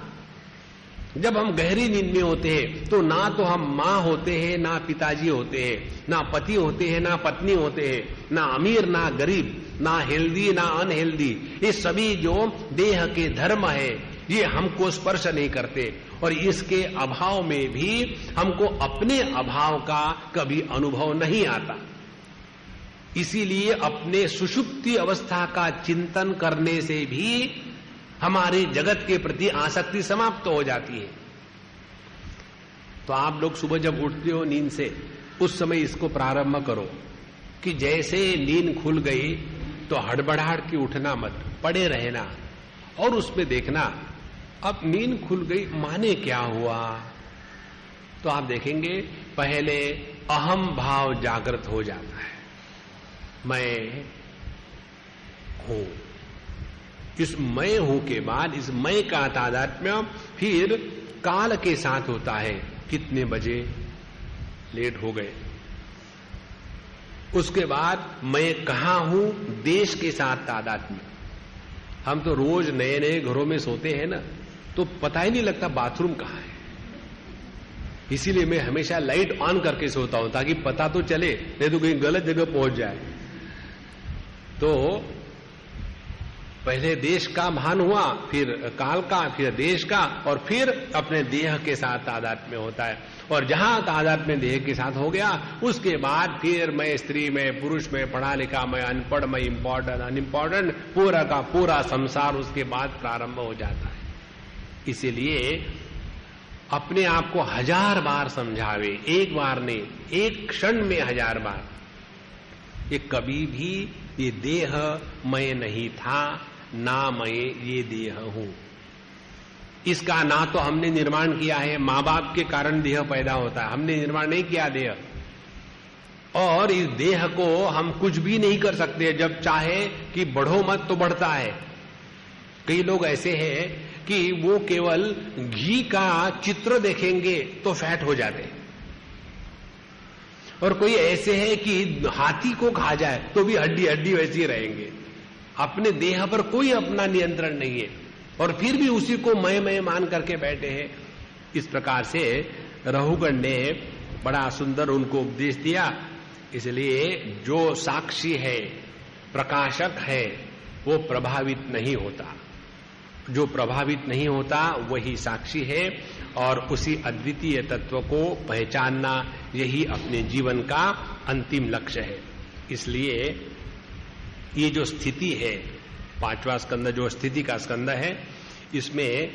जब हम गहरी नींद में होते हैं तो ना तो हम मां होते हैं, ना पिताजी होते हैं, ना पति होते हैं, ना पत्नी होते हैं, ना अमीर ना गरीब, ना हेल्दी ना अनहेल्दी। ये सभी जो देह के धर्म है ये हमको स्पर्श नहीं करते, और इसके अभाव में भी हमको अपने अभाव का कभी अनुभव नहीं आता। इसीलिए अपने सुषुप्ति अवस्था का चिंतन करने से भी हमारी जगत के प्रति आसक्ति समाप्त हो जाती है। तो आप लोग सुबह जब उठते हो नींद से, उस समय इसको प्रारंभ करो कि जैसे नींद खुल गई तो हड़बड़ाहट की उठना मत, पड़े रहना और उसमें देखना अब नींद खुल गई माने क्या हुआ। तो आप देखेंगे पहले अहम भाव जागृत हो जाता है, मैं हूं। इस मैं हूं के बाद इस मैं का तादात्म्य फिर काल के साथ होता है, कितने बजे लेट हो गए। उसके बाद मैं कहां हूं, देश के साथ तादात्म्य। हम तो रोज नए नए घरों में सोते हैं ना, तो पता ही नहीं लगता बाथरूम कहां है। इसीलिए मैं हमेशा लाइट ऑन करके सोता हूं ताकि पता तो चले, नहीं तो कहीं गलत जगह पहुंच जाए। तो पहले देश का भान हुआ, फिर काल का, फिर देश का, और फिर अपने देह के साथ तादात्म्य होता है। और जहां तादात्म्य देह के साथ हो गया, उसके बाद फिर मैं स्त्री में, पुरुष में, पढ़ा लिखा, मैं अनपढ़, मैं इम्पोर्टेंट, अनइम्पोर्टेंट, पूरा का पूरा संसार उसके बाद प्रारंभ हो जाता है। इसीलिए अपने आप को 1000 बार समझावे, एक बार नहीं, एक क्षण में 1000 बार। ये कभी भी ये देह मैं नहीं था, ना मैं ये देह हूं। इसका ना तो हमने निर्माण किया है, मां बाप के कारण देह पैदा होता है, हमने निर्माण नहीं किया देह। और इस देह को हम कुछ भी नहीं कर सकते, जब चाहे कि बढ़ो मत तो बढ़ता है। कई लोग ऐसे हैं कि वो केवल घी का चित्र देखेंगे तो फैट हो जाते हैं, और कोई ऐसे है कि हाथी को खा जाए तो भी हड्डी हड्डी वैसी रहेंगे। अपने देह पर कोई अपना नियंत्रण नहीं है, और फिर भी उसी को मैं मान करके बैठे हैं। इस प्रकार से रहुगण ने बड़ा सुंदर उनको उपदेश दिया। इसलिए जो साक्षी है, प्रकाशक है, वो प्रभावित नहीं होता। जो प्रभावित नहीं होता वही साक्षी है, और उसी अद्वितीय तत्व को पहचानना यही अपने जीवन का अंतिम लक्ष्य है। इसलिए ये जो स्थिति है, 5वां स्कंद जो स्थिति का स्कंद है, इसमें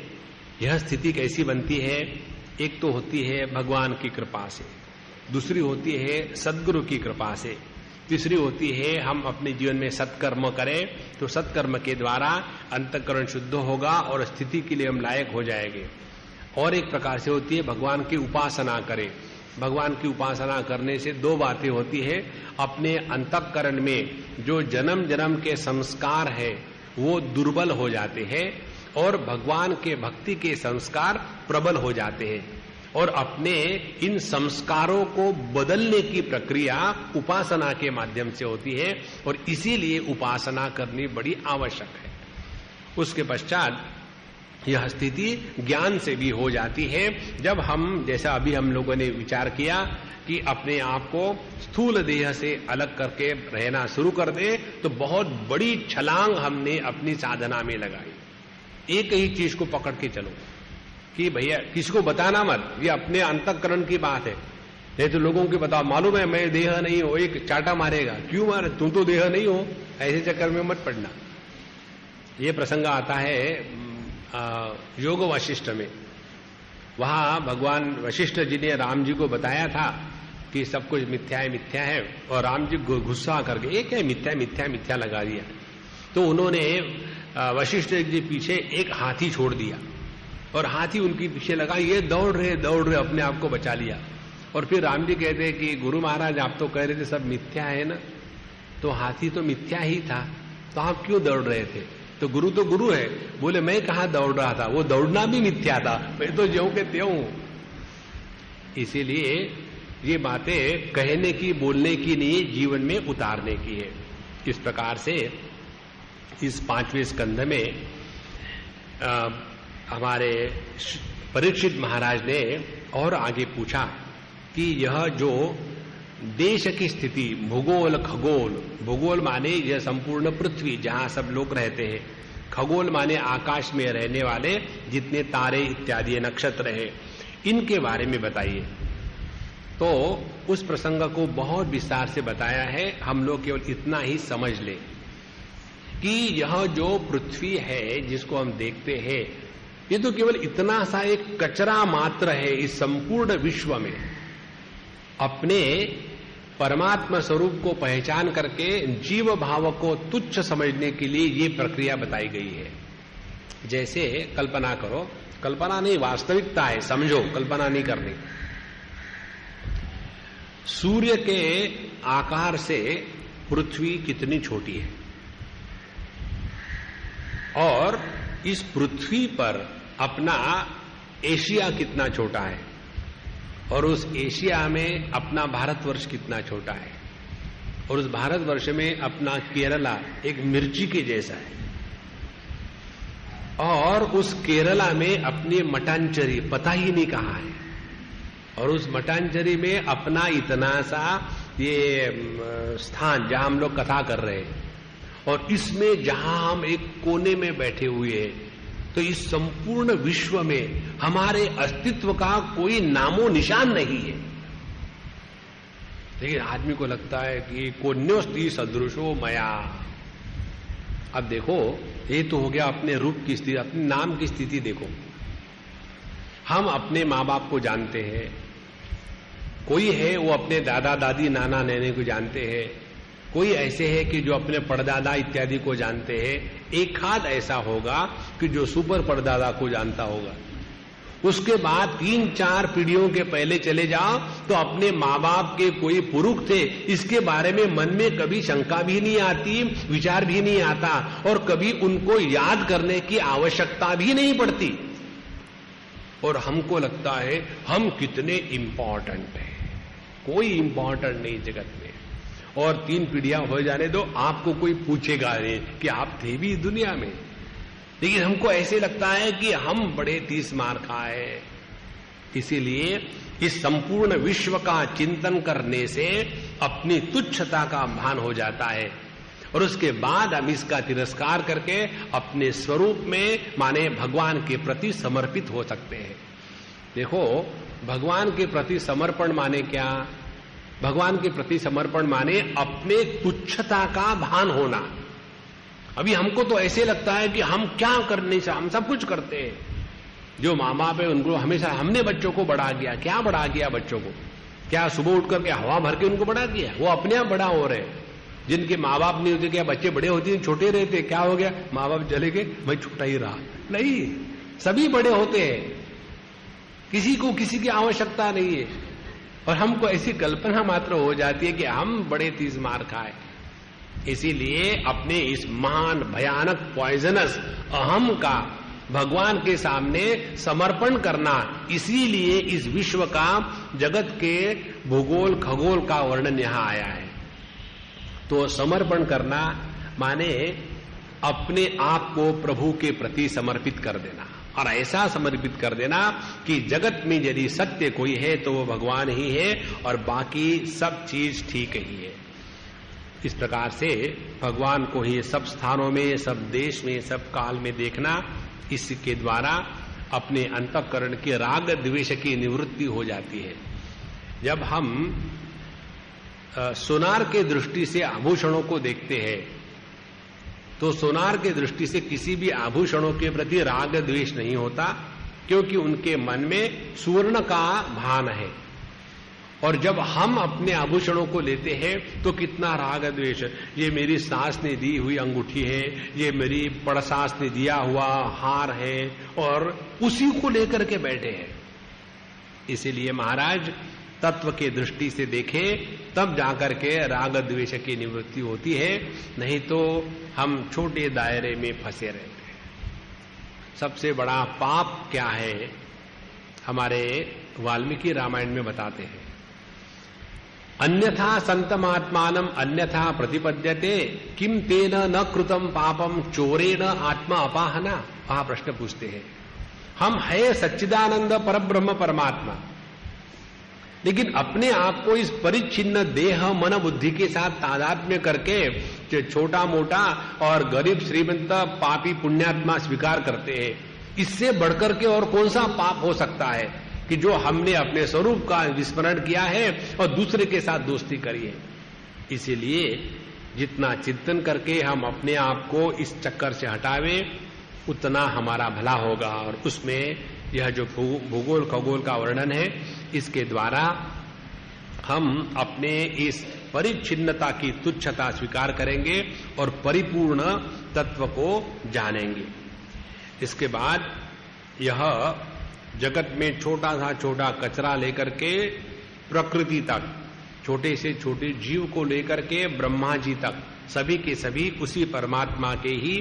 यह स्थिति कैसी बनती है? एक तो होती है भगवान की कृपा से, दूसरी होती है सद्गुरु की कृपा से, तीसरी होती है हम अपने जीवन में सत्कर्म करें तो सत्कर्म के द्वारा अंतःकरण शुद्ध होगा और स्थिति के लिए हम लायक हो जाएंगे। और एक प्रकार से होती है भगवान की उपासना करें। भगवान की उपासना करने से 2 बातें होती है, अपने अंतःकरण में जो जन्म जन्म के संस्कार है वो दुर्बल हो जाते हैं, और भगवान के भक्ति के संस्कार प्रबल हो जाते हैं। और अपने इन संस्कारों को बदलने की प्रक्रिया उपासना के माध्यम से होती है, और इसीलिए उपासना करनी बड़ी आवश्यक है। उसके पश्चात यह स्थिति ज्ञान से भी हो जाती है, जब हम, जैसा अभी हम लोगों ने विचार किया कि अपने आप को स्थूल देह से अलग करके रहना शुरू कर दे, तो बहुत बड़ी छलांग हमने अपनी साधना में लगाई। एक ही चीज को पकड़ के चलो कि भैया किसी को बताना मत, ये अपने अंतःकरण की बात है। नहीं तो लोगों को बताओ, मालूम है मैं देह नहीं हूं, एक चाटा मारेगा, क्यों मारे, तुम तो देह नहीं हो, ऐसे चक्कर में मत पड़ना। ये प्रसंग आता है योग वशिष्ठ में। वहां भगवान वशिष्ठ जी ने राम जी को बताया था कि सब कुछ मिथ्या है, और राम जी गुस्सा करके ये क्या मिथ्या मिथ्या मिथ्या लगा दिया। तो उन्होंने वशिष्ठ जी पीछे एक हाथी छोड़ दिया, और हाथी उनके पीछे लगा, ये दौड़ रहे अपने आप को बचा लिया। और फिर राम जी कहते कि गुरु महाराज आप तो कह रहे थे सब मिथ्या है ना, तो हाथी तो मिथ्या ही था, तो आप क्यों दौड़ रहे थे? तो गुरु है। बोले मैं कहां दौड़ रहा था, वो दौड़ना भी मिथ्या था, मैं तो ज्यों के त्यों हूं। इसीलिए ये बातें कहने की, बोलने की नहीं, जीवन में उतारने की है। इस प्रकार से इस 5वें स्कंध में हमारे परीक्षित महाराज ने और आगे पूछा कि यह जो देश की स्थिति, भूगोल, खगोल, भूगोल माने यह संपूर्ण पृथ्वी जहां सब लोग रहते हैं, खगोल माने आकाश में रहने वाले जितने तारे इत्यादि नक्षत्र हैं, इनके बारे में बताइए। तो उस प्रसंग को बहुत विस्तार से बताया है। हम लोग केवल इतना ही समझ लें कि यह जो पृथ्वी है जिसको हम देखते हैं, ये तो केवल इतना सा एक कचरा मात्र है इस संपूर्ण विश्व में। अपने परमात्मा स्वरूप को पहचान करके जीव भाव को तुच्छ समझने के लिए ये प्रक्रिया बताई गई है। जैसे कल्पना करो, कल्पना नहीं वास्तविकता है, समझो, कल्पना नहीं करनी। सूर्य के आकार से पृथ्वी कितनी छोटी है, और इस पृथ्वी पर अपना एशिया कितना छोटा है, और उस एशिया में अपना भारतवर्ष कितना छोटा है, और उस भारतवर्ष में अपना केरला एक मिर्ची के जैसा है, और उस केरला में अपनी मटांचरी पता ही नहीं कहां है, और उस मटांचरी में अपना इतना सा ये स्थान जहां हम लोग कथा कर रहे हैं, और इसमें जहां हम एक कोने में बैठे हुए हैं, तो इस संपूर्ण विश्व में हमारे अस्तित्व का कोई नामो निशान नहीं है। लेकिन आदमी को लगता है कि कोन्योस्ति सदृशो मया। अब देखो, ये तो हो गया अपने रूप की स्थिति, अपने नाम की स्थिति देखो। हम अपने माँ बाप को जानते हैं, कोई है वो अपने दादा दादी नाना नैने को जानते हैं, कोई ऐसे है कि जो अपने परदादा इत्यादि को जानते हैं, एक हाथ ऐसा होगा कि जो सुपर परदादा को जानता होगा। उसके बाद 3-4 पीढ़ियों के पहले चले जाओ तो अपने माँ बाप के कोई पुरुष थे, इसके बारे में मन में कभी शंका भी नहीं आती, विचार भी नहीं आता, और कभी उनको याद करने की आवश्यकता भी नहीं पड़ती। और हमको लगता है हम कितने इंपॉर्टेंट हैं। कोई इंपॉर्टेंट नहीं जगत में। और 3 पीढ़ियां हो जाने दो, आपको कोई पूछेगा नहीं कि आप थे भी दुनिया में। लेकिन हमको ऐसे लगता है कि हम बड़े 30 मार खाए। इसीलिए इस संपूर्ण विश्व का चिंतन करने से अपनी तुच्छता का भान हो जाता है, और उसके बाद हम इसका तिरस्कार करके अपने स्वरूप में माने भगवान के प्रति समर्पित हो सकते हैं। देखो, भगवान के प्रति समर्पण माने क्या? भगवान के प्रति समर्पण माने अपने तुच्छता का भान होना। अभी हमको तो ऐसे लगता है कि हम क्या करने से, हम सब कुछ करते हैं। जो माँ बाप है उनको हमेशा हमने बच्चों को बढ़ा दिया। क्या बढ़ा दिया बच्चों को? क्या सुबह उठ करके हवा भर के उनको बढ़ा दिया? वो अपने आप बड़ा हो रहे हैं। जिनके माँ बाप नहीं होते, क्या बच्चे बड़े होते हैं, छोटे रहते? क्या हो गया, माँ बाप चले गए, मैं छोटा ही रहा? नहीं, सभी बड़े होते हैं, किसी को किसी की आवश्यकता नहीं है। और हमको ऐसी कल्पना मात्र हो जाती है कि हम बड़े 30 मार खाए। इसीलिए अपने इस महान भयानक पॉइजनस अहम का भगवान के सामने समर्पण करना, इसीलिए इस विश्व का, जगत के भूगोल खगोल का वर्णन यहां आया है। तो समर्पण करना माने अपने आप को प्रभु के प्रति समर्पित कर देना, और ऐसा समर्पित कर देना कि जगत में यदि सत्य कोई है तो वो भगवान ही है, और बाकी सब चीज ठीक ही है। इस प्रकार से भगवान को ही सब स्थानों में, सब देश में, सब काल में देखना, इसके द्वारा अपने अंतःकरण के राग द्वेष की निवृत्ति हो जाती है। जब हम सोनार के दृष्टि से आभूषणों को देखते हैं तो सोनार के दृष्टि से किसी भी आभूषणों के प्रति राग द्वेष नहीं होता, क्योंकि उनके मन में सुवर्ण का भान है। और जब हम अपने आभूषणों को लेते हैं तो कितना राग द्वेष, ये मेरी सास ने दी हुई अंगूठी है, ये मेरी पड़सास ने दिया हुआ हार है, और उसी को लेकर के बैठे हैं। इसीलिए महाराज तत्व के दृष्टि से देखे तब जाकर के राग द्वेष की निवृत्ति होती है, नहीं तो हम छोटे दायरे में फंसे रहते हैं। सबसे बड़ा पाप क्या है, हमारे वाल्मीकि रामायण में बताते हैं, अन्यथा संतमात्मानम अन्यथा प्रतिपद्यते किम तेन न कृतम पापम चोरेण आत्मा अपाहना। वहां प्रश्न पूछते हैं, हम है सच्चिदानंद परब्रह्म परमात्मा, लेकिन अपने आप को इस परिच्छिन्न देह मन बुद्धि के साथ तादात्म्य करके छोटा मोटा और गरीब श्रीमंत पापी पुण्यात्मा स्वीकार करते हैं। इससे बढ़कर के और कौन सा पाप हो सकता है कि जो हमने अपने स्वरूप का विस्मरण किया है और दूसरे के साथ दोस्ती करी है। इसीलिए जितना चिंतन करके हम अपने आप को इस चक्कर से हटावे उतना हमारा भला होगा। और उसमें यह जो भूगोल खगोल का वर्णन है, इसके द्वारा हम अपने इस परिच्छिन्नता की तुच्छता स्वीकार करेंगे और परिपूर्ण तत्व को जानेंगे। इसके बाद यह जगत में छोटा सा छोटा कचरा लेकर के प्रकृति तक, छोटे से छोटे जीव को लेकर के ब्रह्मा जी तक, सभी के सभी उसी परमात्मा के ही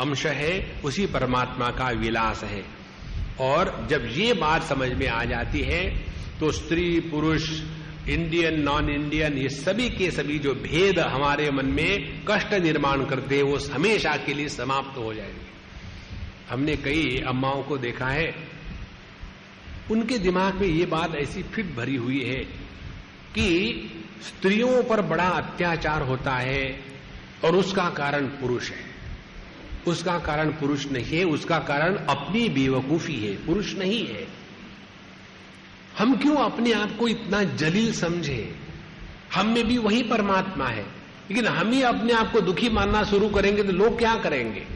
अंश है, उसी परमात्मा का विलास है। और जब ये बात समझ में आ जाती है तो स्त्री पुरुष, इंडियन नॉन इंडियन, ये सभी के सभी जो भेद हमारे मन में कष्ट निर्माण करते हैं वो हमेशा के लिए समाप्त हो जाएंगे। हमने कई अम्माओं को देखा है, उनके दिमाग में ये बात ऐसी फिट भरी हुई है कि स्त्रियों पर बड़ा अत्याचार होता है, और उसका कारण पुरुष है। उसका कारण पुरुष नहीं है, उसका कारण अपनी बेवकूफी है, पुरुष नहीं है। हम क्यों अपने आप को इतना जलील समझे? हम में भी वही परमात्मा है, लेकिन हम ही अपने आप को दुखी मानना शुरू करेंगे तो लोग क्या करेंगे?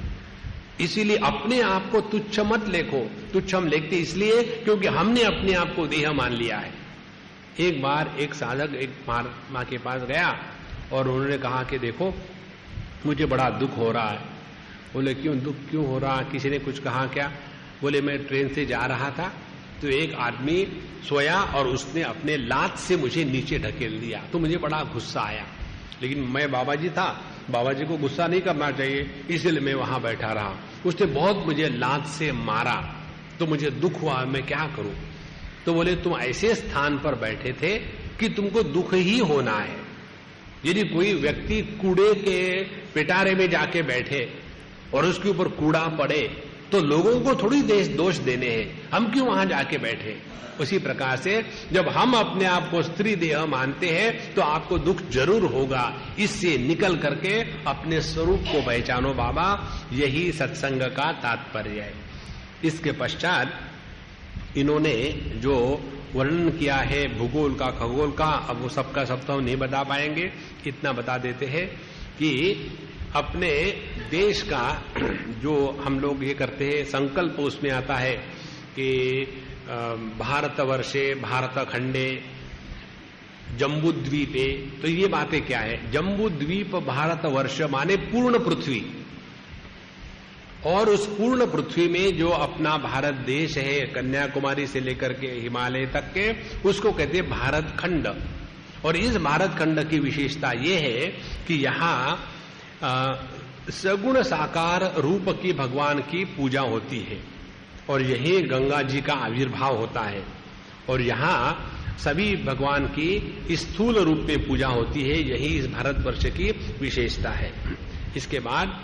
इसीलिए अपने आप को तुच्छ मत लेखो। तुच्छ हम लेखते इसलिए क्योंकि हमने अपने आप को देह मान लिया है। एक बार एक साधक एक मां के पास गया और उन्होंने कहा कि देखो मुझे बड़ा दुख हो रहा है। बोले क्यों दुख क्यों हो रहा? किसी ने कुछ कहा क्या? बोले मैं ट्रेन से जा रहा था तो एक आदमी सोया और उसने अपने लात से मुझे नीचे ढकेल दिया, तो मुझे बड़ा गुस्सा आया। लेकिन मैं बाबा जी था, बाबा जी को गुस्सा नहीं करना चाहिए, इसलिए मैं वहां बैठा रहा। उसने बहुत मुझे लात से मारा तो मुझे दुख हुआ, मैं क्या करूं? तो बोले तुम ऐसे स्थान पर बैठे थे कि तुमको दुख ही होना है। यदि कोई व्यक्ति कूड़े के पिटारे में जाके बैठे और उसके ऊपर कूड़ा पड़े तो लोगों को थोड़ी दोष देने हैं, हम क्यों वहां जाके बैठे? उसी प्रकार से जब हम अपने आप को स्त्री देह मानते हैं तो आपको दुख जरूर होगा। इससे निकल करके अपने स्वरूप को पहचानो बाबा, यही सत्संग का तात्पर्य है। इसके पश्चात इन्होंने जो वर्णन किया है भूगोल का, खगोल का, अब वो सबका सब तो हम नहीं बता पाएंगे, इतना बता देते हैं कि अपने देश का जो हम लोग ये करते हैं संकल्प, उसमें आता है कि भारतवर्षे भारतखंडे जम्बूद्वीपे, तो ये बातें क्या है? जम्बूद्वीप भारतवर्ष माने पूर्ण पृथ्वी, और उस पूर्ण पृथ्वी में जो अपना भारत देश है कन्याकुमारी से लेकर के हिमालय तक के, उसको कहते हैं भारत खंड। और इस भारत खंड की विशेषता ये है कि यहाँ सगुण साकार रूप की भगवान की पूजा होती है और यही गंगा जी का आविर्भाव होता है, और यहाँ सभी भगवान की स्थूल रूप में पूजा होती है। यही इस भारतवर्ष की विशेषता है। इसके बाद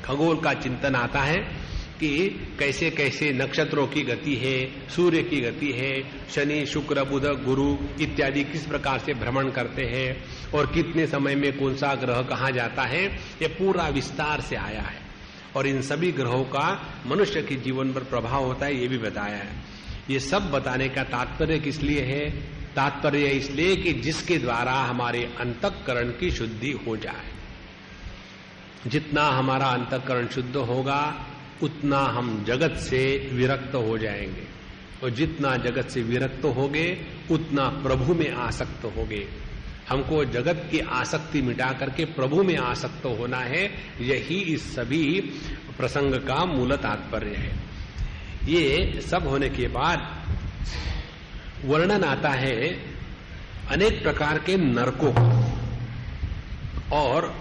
खगोल का चिंतन आता है कि कैसे कैसे नक्षत्रों की गति है, सूर्य की गति है, शनि शुक्र बुध गुरु इत्यादि किस प्रकार से भ्रमण करते हैं और कितने समय में कौन सा ग्रह कहाँ जाता है, ये पूरा विस्तार से आया है। और इन सभी ग्रहों का मनुष्य के जीवन पर प्रभाव होता है, ये भी बताया है। ये सब बताने का तात्पर्य किस लिए है? तात्पर्य इसलिए कि जिसके द्वारा हमारे अंतःकरण की शुद्धि हो जाए। जितना हमारा अंतःकरण शुद्ध होगा उतना हम जगत से विरक्त हो जाएंगे, और जितना जगत से विरक्त होगे उतना प्रभु में आसक्त होगे। हमको जगत की आसक्ति मिटा करके प्रभु में आसक्त होना है, यही इस सभी प्रसंग का मूल तात्पर्य है। ये सब होने के बाद वर्णन आता है अनेक प्रकार के नरकों का, और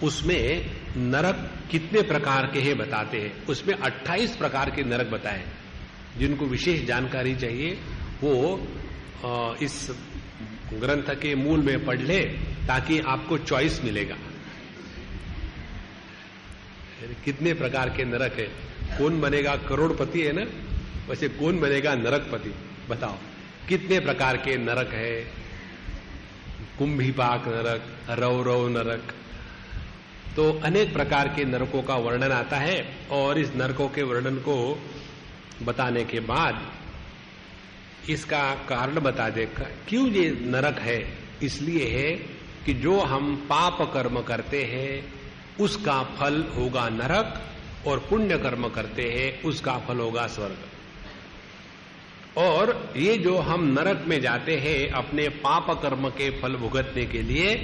उसमें नरक कितने प्रकार के हैं बताते हैं। उसमें 28 प्रकार के नरक बताए। जिनको विशेष जानकारी चाहिए वो इस ग्रंथ के मूल में पढ़ ले, ताकि आपको चॉइस मिलेगा कितने प्रकार के नरक है। कौन बनेगा करोड़पति है ना, वैसे कौन बनेगा नरकपति? बताओ कितने प्रकार के नरक है। कुंभीपाक नरक, रौरव नरक, तो अनेक प्रकार के नरकों का वर्णन आता है। और इस नरकों के वर्णन को बताने के बाद इसका कारण बता दे क्यों ये नरक है। इसलिए है कि जो हम पाप कर्म करते हैं उसका फल होगा नरक, और पुण्य कर्म करते हैं उसका फल होगा स्वर्ग। और ये जो हम नरक में जाते हैं अपने पाप कर्म के फल भुगतने के लिए,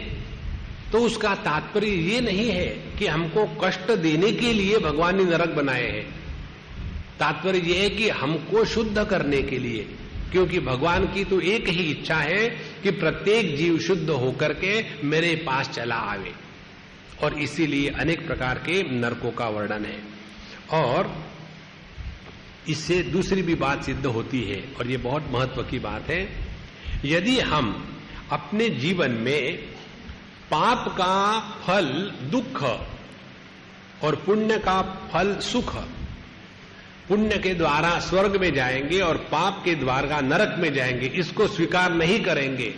तो उसका तात्पर्य ये नहीं है कि हमको कष्ट देने के लिए भगवान ने नरक बनाए हैं। तात्पर्य ये है कि हमको शुद्ध करने के लिए, क्योंकि भगवान की तो एक ही इच्छा है कि प्रत्येक जीव शुद्ध होकर के मेरे पास चला आवे, और इसीलिए अनेक प्रकार के नरकों का वर्णन है। और इससे दूसरी भी बात सिद्ध होती है, और ये बहुत महत्व की बात है। यदि हम अपने जीवन में पाप का फल दुख और पुण्य का फल सुख, पुण्य के द्वारा स्वर्ग में जाएंगे और पाप के द्वारा नरक में जाएंगे, इसको स्वीकार नहीं करेंगे,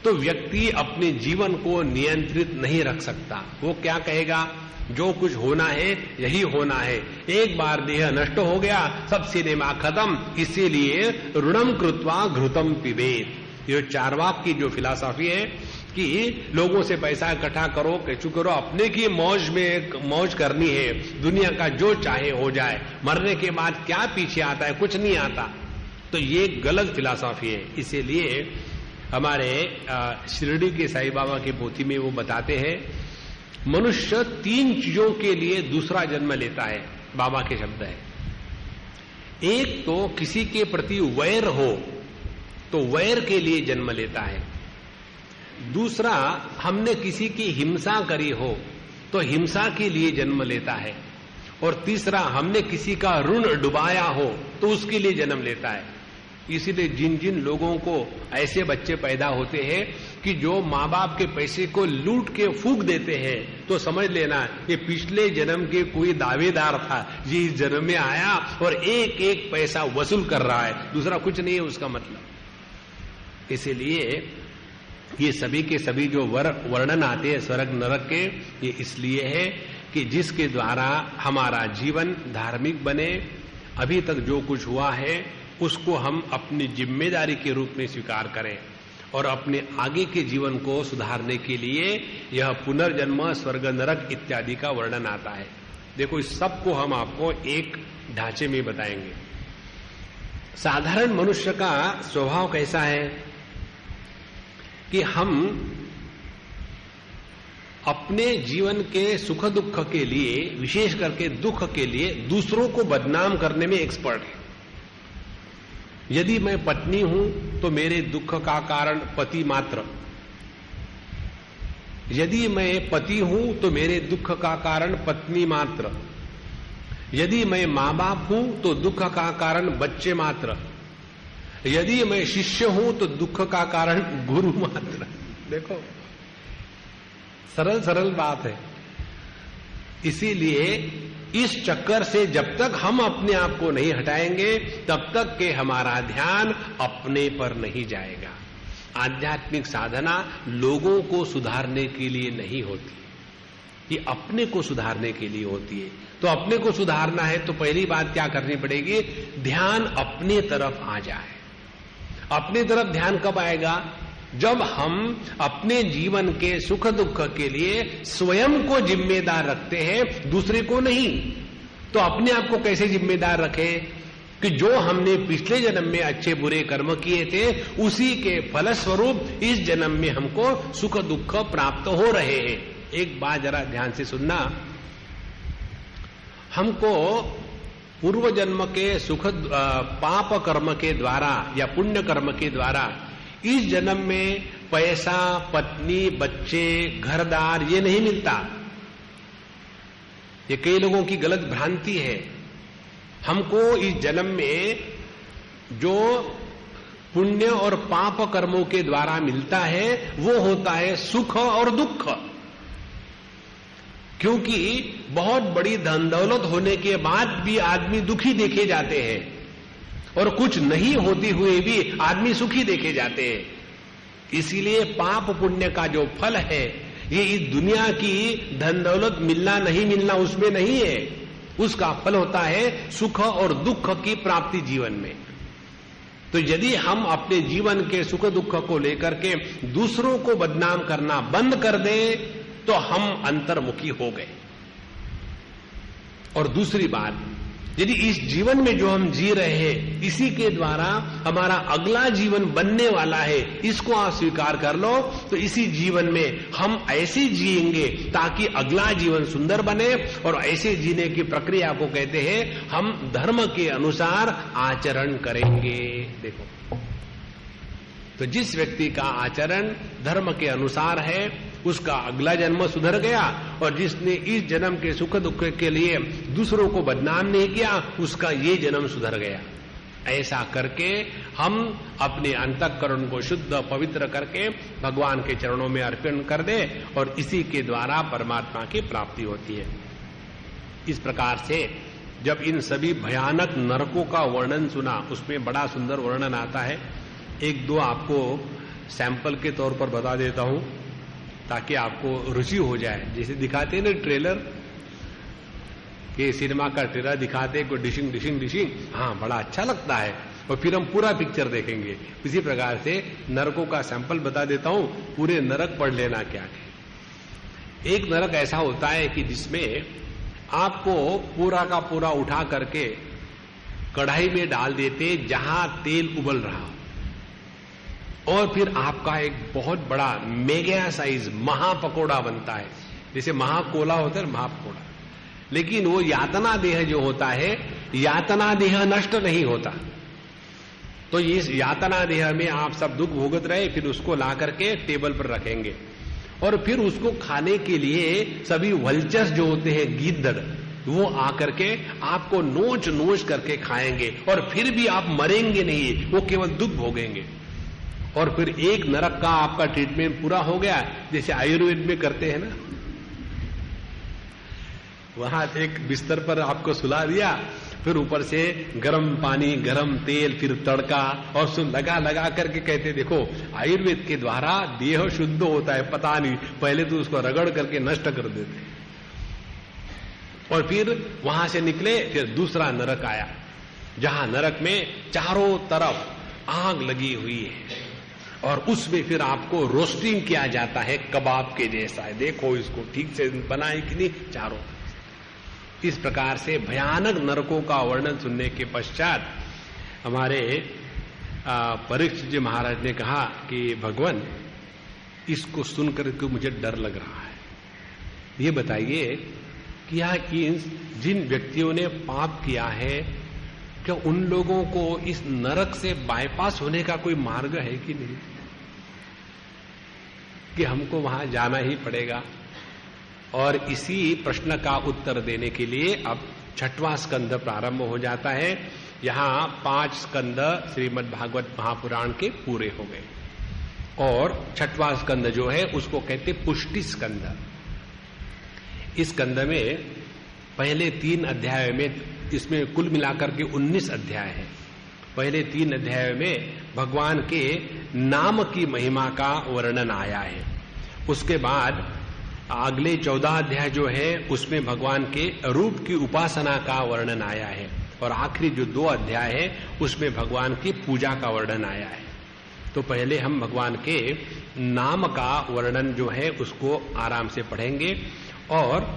तो व्यक्ति अपने जीवन को नियंत्रित नहीं रख सकता। वो क्या कहेगा, जो कुछ होना है यही होना है, एक बार देह नष्ट हो गया सब सिनेमा खत्म, इसीलिए ऋणम कृत्वा घृतम पिबेत। ये चारवाक की जो फिलॉसफी है कि लोगों से पैसा इकट्ठा करो, कैचू करो, अपने की मौज करनी है, दुनिया का जो चाहे हो जाए, मरने के बाद क्या पीछे आता है, कुछ नहीं आता, तो ये गलत फिलॉसफी है। इसीलिए हमारे शिरडी के साईं बाबा की पोथी में वो बताते हैं, मनुष्य 3 चीजों के लिए दूसरा जन्म लेता है। बाबा के शब्द है, एक तो किसी के प्रति वैर हो तो वैर के लिए जन्म लेता है, दूसरा हमने किसी की हिंसा करी हो तो हिंसा के लिए जन्म लेता है, और तीसरा हमने किसी का ऋण डुबाया हो तो उसके लिए जन्म लेता है। इसीलिए जिन जिन लोगों को ऐसे बच्चे पैदा होते हैं कि जो माँ बाप के पैसे को लूट के फूंक देते हैं, तो समझ लेना ये पिछले जन्म के कोई दावेदार था, ये इस जन्म में आया और एक एक पैसा वसूल कर रहा है, दूसरा कुछ नहीं है उसका मतलब। इसीलिए ये सभी के सभी जो वर्णन आते हैं स्वर्ग नरक के, ये इसलिए है कि जिसके द्वारा हमारा जीवन धार्मिक बने, अभी तक जो कुछ हुआ है उसको हम अपनी जिम्मेदारी के रूप में स्वीकार करें और अपने आगे के जीवन को सुधारने के लिए यह पुनर्जन्म, स्वर्ग नरक इत्यादि का वर्णन आता है। देखो, इस सब को हम आपको एक ढांचे में बताएंगे। साधारण मनुष्य का स्वभाव कैसा है कि हम अपने जीवन के सुख दुख के लिए, विशेष करके दुख के लिए, दूसरों को बदनाम करने में एक्सपर्ट है। यदि मैं पत्नी हूं तो मेरे दुख का कारण पति मात्र, यदि मैं पति हूं तो मेरे दुख का कारण पत्नी मात्र, यदि मैं मां बाप हूं तो दुख का कारण बच्चे मात्र, यदि मैं शिष्य हूं तो दुख का कारण गुरु मात्र। देखो, सरल सरल बात है। इसीलिए इस चक्कर से जब तक हम अपने आप को नहीं हटाएंगे तब तक के हमारा ध्यान अपने पर नहीं जाएगा। आध्यात्मिक साधना लोगों को सुधारने के लिए नहीं होती, ये अपने को सुधारने के लिए होती है। तो अपने को सुधारना है तो पहली बात क्या करनी पड़ेगी, ध्यान अपने तरफ आ जाए। अपने तरफ ध्यान कब आएगा, जब हम अपने जीवन के सुख दुख के लिए स्वयं को जिम्मेदार रखते हैं, दूसरे को नहीं। तो अपने आप को कैसे जिम्मेदार रखें कि जो हमने पिछले जन्म में अच्छे बुरे कर्म किए थे उसी के फलस्वरूप इस जन्म में हमको सुख दुख प्राप्त हो रहे हैं। एक बात जरा ध्यान से सुनना, हमको पूर्व जन्म के सुख पाप कर्म के द्वारा या पुण्य कर्म के द्वारा इस जन्म में पैसा, पत्नी, बच्चे, घरदार ये नहीं मिलता। ये कई लोगों की गलत भ्रांति है। हमको इस जन्म में जो पुण्य और पाप कर्मों के द्वारा मिलता है वो होता है सुख और दुख। क्योंकि बहुत बड़ी धन दौलत होने के बाद भी आदमी दुखी देखे जाते हैं और कुछ नहीं होते हुए भी आदमी सुखी देखे जाते हैं। इसीलिए पाप पुण्य का जो फल है ये इस दुनिया की धन दौलत मिलना नहीं मिलना उसमें नहीं है, उसका फल होता है सुख और दुख की प्राप्ति जीवन में। तो यदि हम अपने जीवन के सुख दुख को लेकर के दूसरों को बदनाम करना बंद कर दें तो हम अंतर्मुखी हो गए। और दूसरी बात, यदि इस जीवन में जो हम जी रहे हैं इसी के द्वारा हमारा अगला जीवन बनने वाला है, इसको आप स्वीकार कर लो, तो इसी जीवन में हम ऐसे जिएंगे ताकि अगला जीवन सुंदर बने। और ऐसे जीने की प्रक्रिया को कहते हैं हम धर्म के अनुसार आचरण करेंगे। देखो, तो जिस व्यक्ति का आचरण धर्म के अनुसार है उसका अगला जन्म सुधर गया, और जिसने इस जन्म के सुख दुख के लिए दूसरों को बदनाम नहीं किया उसका ये जन्म सुधर गया। ऐसा करके हम अपने अंतःकरण को शुद्ध पवित्र करके भगवान के चरणों में अर्पण कर दे और इसी के द्वारा परमात्मा की प्राप्ति होती है। इस प्रकार से जब इन सभी भयानक नरकों का वर्णन सुना, उसमें बड़ा सुंदर वर्णन आता है। एक दो आपको सैंपल के तौर पर बता देता हूं ताकि आपको रुचि हो जाए। जैसे दिखाते हैं ना ट्रेलर, कि सिनेमा का ट्रेलर दिखाते हैं, कोई डिशिंग डिशिंग डिशिंग, हाँ बड़ा अच्छा लगता है, और फिर हम पूरा पिक्चर देखेंगे। इसी प्रकार से नरकों का सैंपल बता देता हूं, पूरे नरक पढ़ लेना क्या है। एक नरक ऐसा होता है कि जिसमें आपको पूरा का पूरा उठा करके कढ़ाई में डाल देते जहां तेल उबल रहा हो, और फिर आपका एक बहुत बड़ा मेगा साइज महापकोड़ा बनता है। जैसे महाकोला होता है, महापकोड़ा। लेकिन वो यातना देह जो होता है, यातना देह नष्ट नहीं होता। तो इस यातना देह में आप सब दुख भोगत रहे, फिर उसको ला करके टेबल पर रखेंगे, और फिर उसको खाने के लिए सभी वल्चर्स जो होते हैं, गीदड़, वो आकर के आपको नोच नोच करके खाएंगे, और फिर भी आप मरेंगे नहीं, वो केवल दुख भोगेंगे। और फिर एक नरक का आपका ट्रीटमेंट पूरा हो गया, जैसे आयुर्वेद में करते हैं ना, वहां एक बिस्तर पर आपको सुला दिया, फिर ऊपर से गर्म पानी, गर्म तेल, फिर तड़का, और सुन लगा लगा करके कहते देखो आयुर्वेद के द्वारा देह शुद्ध होता है, पता नहीं, पहले तो उसको रगड़ करके नष्ट कर देते। और फिर वहां से निकले, फिर दूसरा नरक आया, जहां नरक में चारों तरफ आग लगी हुई है, और उसमें फिर आपको रोस्टिंग किया जाता है, कबाब के जैसा है। देखो इसको ठीक से बनाए कि नहीं, चारों। इस प्रकार से भयानक नरकों का वर्णन सुनने के पश्चात हमारे परीक्षित जी महाराज ने कहा कि भगवान, इसको सुनकर के मुझे डर लग रहा है। ये बताइए कि जिन व्यक्तियों ने पाप किया है, क्या उन लोगों को इस नरक से बाईपास होने का कोई मार्ग है कि नहीं, कि हमको वहां जाना ही पड़ेगा? और इसी प्रश्न का उत्तर देने के लिए अब 6वां स्कंद प्रारंभ हो जाता है। यहां 5 स्कंद श्रीमद् भागवत महापुराण के पूरे हो गए, और 6वां स्कंद जो है उसको कहते पुष्टि स्कंद। इस स्कंद में पहले 3 अध्याय में, इसमें कुल मिलाकर के 19 अध्याय है। पहले 3 अध्याय में भगवान के नाम की महिमा का वर्णन आया है। उसके बाद अगले 14 अध्याय जो है उसमें भगवान के रूप की उपासना का वर्णन आया है, और आखिरी जो 2 अध्याय है उसमें भगवान की पूजा का वर्णन आया है। तो पहले हम भगवान के नाम का वर्णन जो है उसको आराम से पढ़ेंगे, और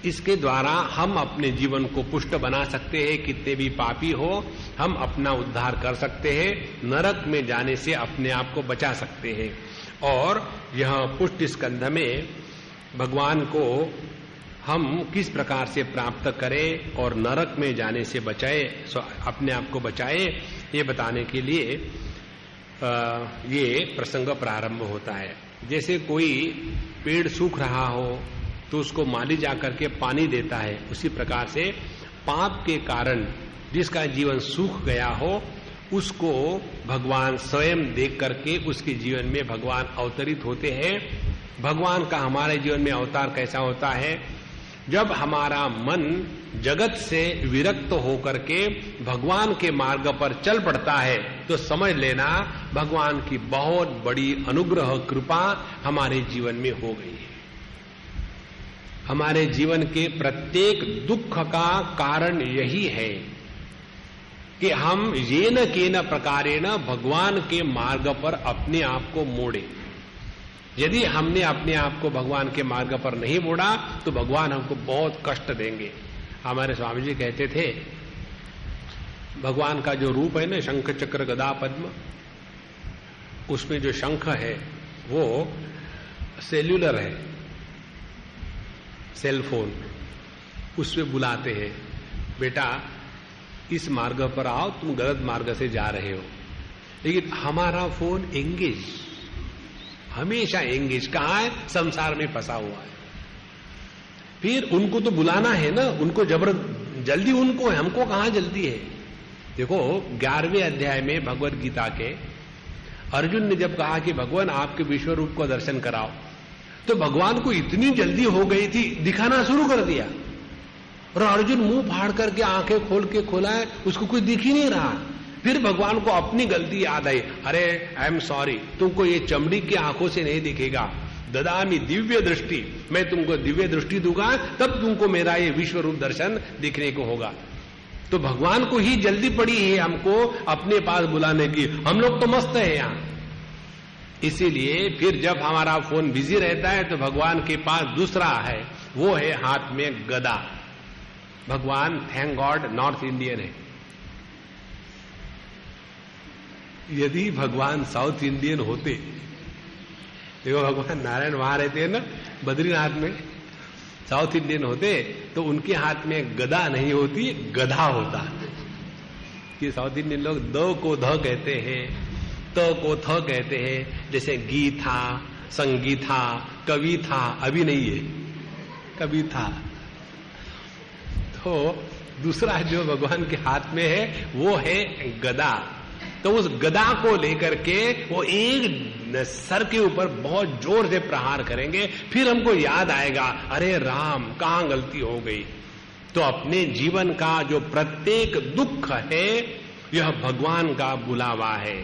इसके द्वारा हम अपने जीवन को पुष्ट बना सकते हैं। कितने भी पापी हो, हम अपना उद्धार कर सकते हैं, नरक में जाने से अपने आप को बचा सकते हैं। और यह पुष्टि स्कंध में भगवान को हम किस प्रकार से प्राप्त करें और नरक में जाने से बचाए, अपने आप को बचाए, ये बताने के लिए ये प्रसंग प्रारंभ होता है। जैसे कोई पेड़ सूख रहा हो तो उसको माली जाकर के पानी देता है, उसी प्रकार से पाप के कारण जिसका जीवन सूख गया हो उसको भगवान स्वयं देख करके उसके जीवन में भगवान अवतरित होते हैं। भगवान का हमारे जीवन में अवतार कैसा होता है? जब हमारा मन जगत से विरक्त होकर के भगवान के मार्ग पर चल पड़ता है तो समझ लेना भगवान की बहुत बड़ी अनुग्रह कृपा हमारे जीवन में हो गई है। हमारे जीवन के प्रत्येक दुख का कारण यही है कि हम ये न के न प्रकारेण भगवान के मार्ग पर अपने आप को मोड़े। यदि हमने अपने आप को भगवान के मार्ग पर नहीं मोड़ा तो भगवान हमको बहुत कष्ट देंगे। हमारे स्वामी जी कहते थे भगवान का जो रूप है ना, शंख चक्र गदा पद्म, उसमें जो शंख है वो सेल्यूलर है, सेलफोन, उसमें बुलाते हैं बेटा इस मार्ग पर आओ, तुम गलत मार्ग से जा रहे हो। लेकिन हमारा फोन एंगेज, हमेशा एंगेज, कहां है? संसार में फंसा हुआ है। फिर उनको तो बुलाना है ना, उनको जल्दी उनको है, हमको कहां जल्दी है? देखो 11वें अध्याय में भगवत गीता के अर्जुन ने जब कहा कि भगवान आपके विश्व रूप को दर्शन कराओ, तो भगवान को इतनी जल्दी हो गई थी, दिखाना शुरू कर दिया। और अर्जुन मुंह फाड़ करके आंखें खोल के खोला है, उसको कुछ दिख ही नहीं रहा। फिर भगवान को अपनी गलती याद आई, अरे आई एम सॉरी, तुमको ये चमड़ी की आंखों से नहीं दिखेगा, ददामी दिव्य दृष्टि, मैं तुमको दिव्य दृष्टि दूंगा, तब तुमको मेरा ये विश्व रूप दर्शन दिखने को होगा। तो भगवान को ही जल्दी पड़ी है हमको अपने पास बुलाने की, हम लोग तो मस्त है यहां। इसीलिए फिर जब हमारा फोन बिजी रहता है तो भगवान के पास दूसरा है, वो है हाथ में गदा। भगवान थैंक गॉड नॉर्थ इंडियन है। यदि भगवान साउथ इंडियन होते, देखो भगवान नारायण वहां रहते हैं ना बद्रीनाथ में, साउथ इंडियन होते तो उनके हाथ में गदा नहीं होती, गधा होता। कि साउथ इंडियन लोग द को ध कहते हैं, त को थ कहते हैं, जैसे गीता, संगीता, कविता, अभी नहीं है, कभी था। तो दूसरा जो भगवान के हाथ में है वो है गदा। तो उस गदा को लेकर के वो एक सर के ऊपर बहुत जोर से प्रहार करेंगे, फिर हमको याद आएगा, अरे राम कहां गलती हो गई। तो अपने जीवन का जो प्रत्येक दुख है यह भगवान का बुलावा है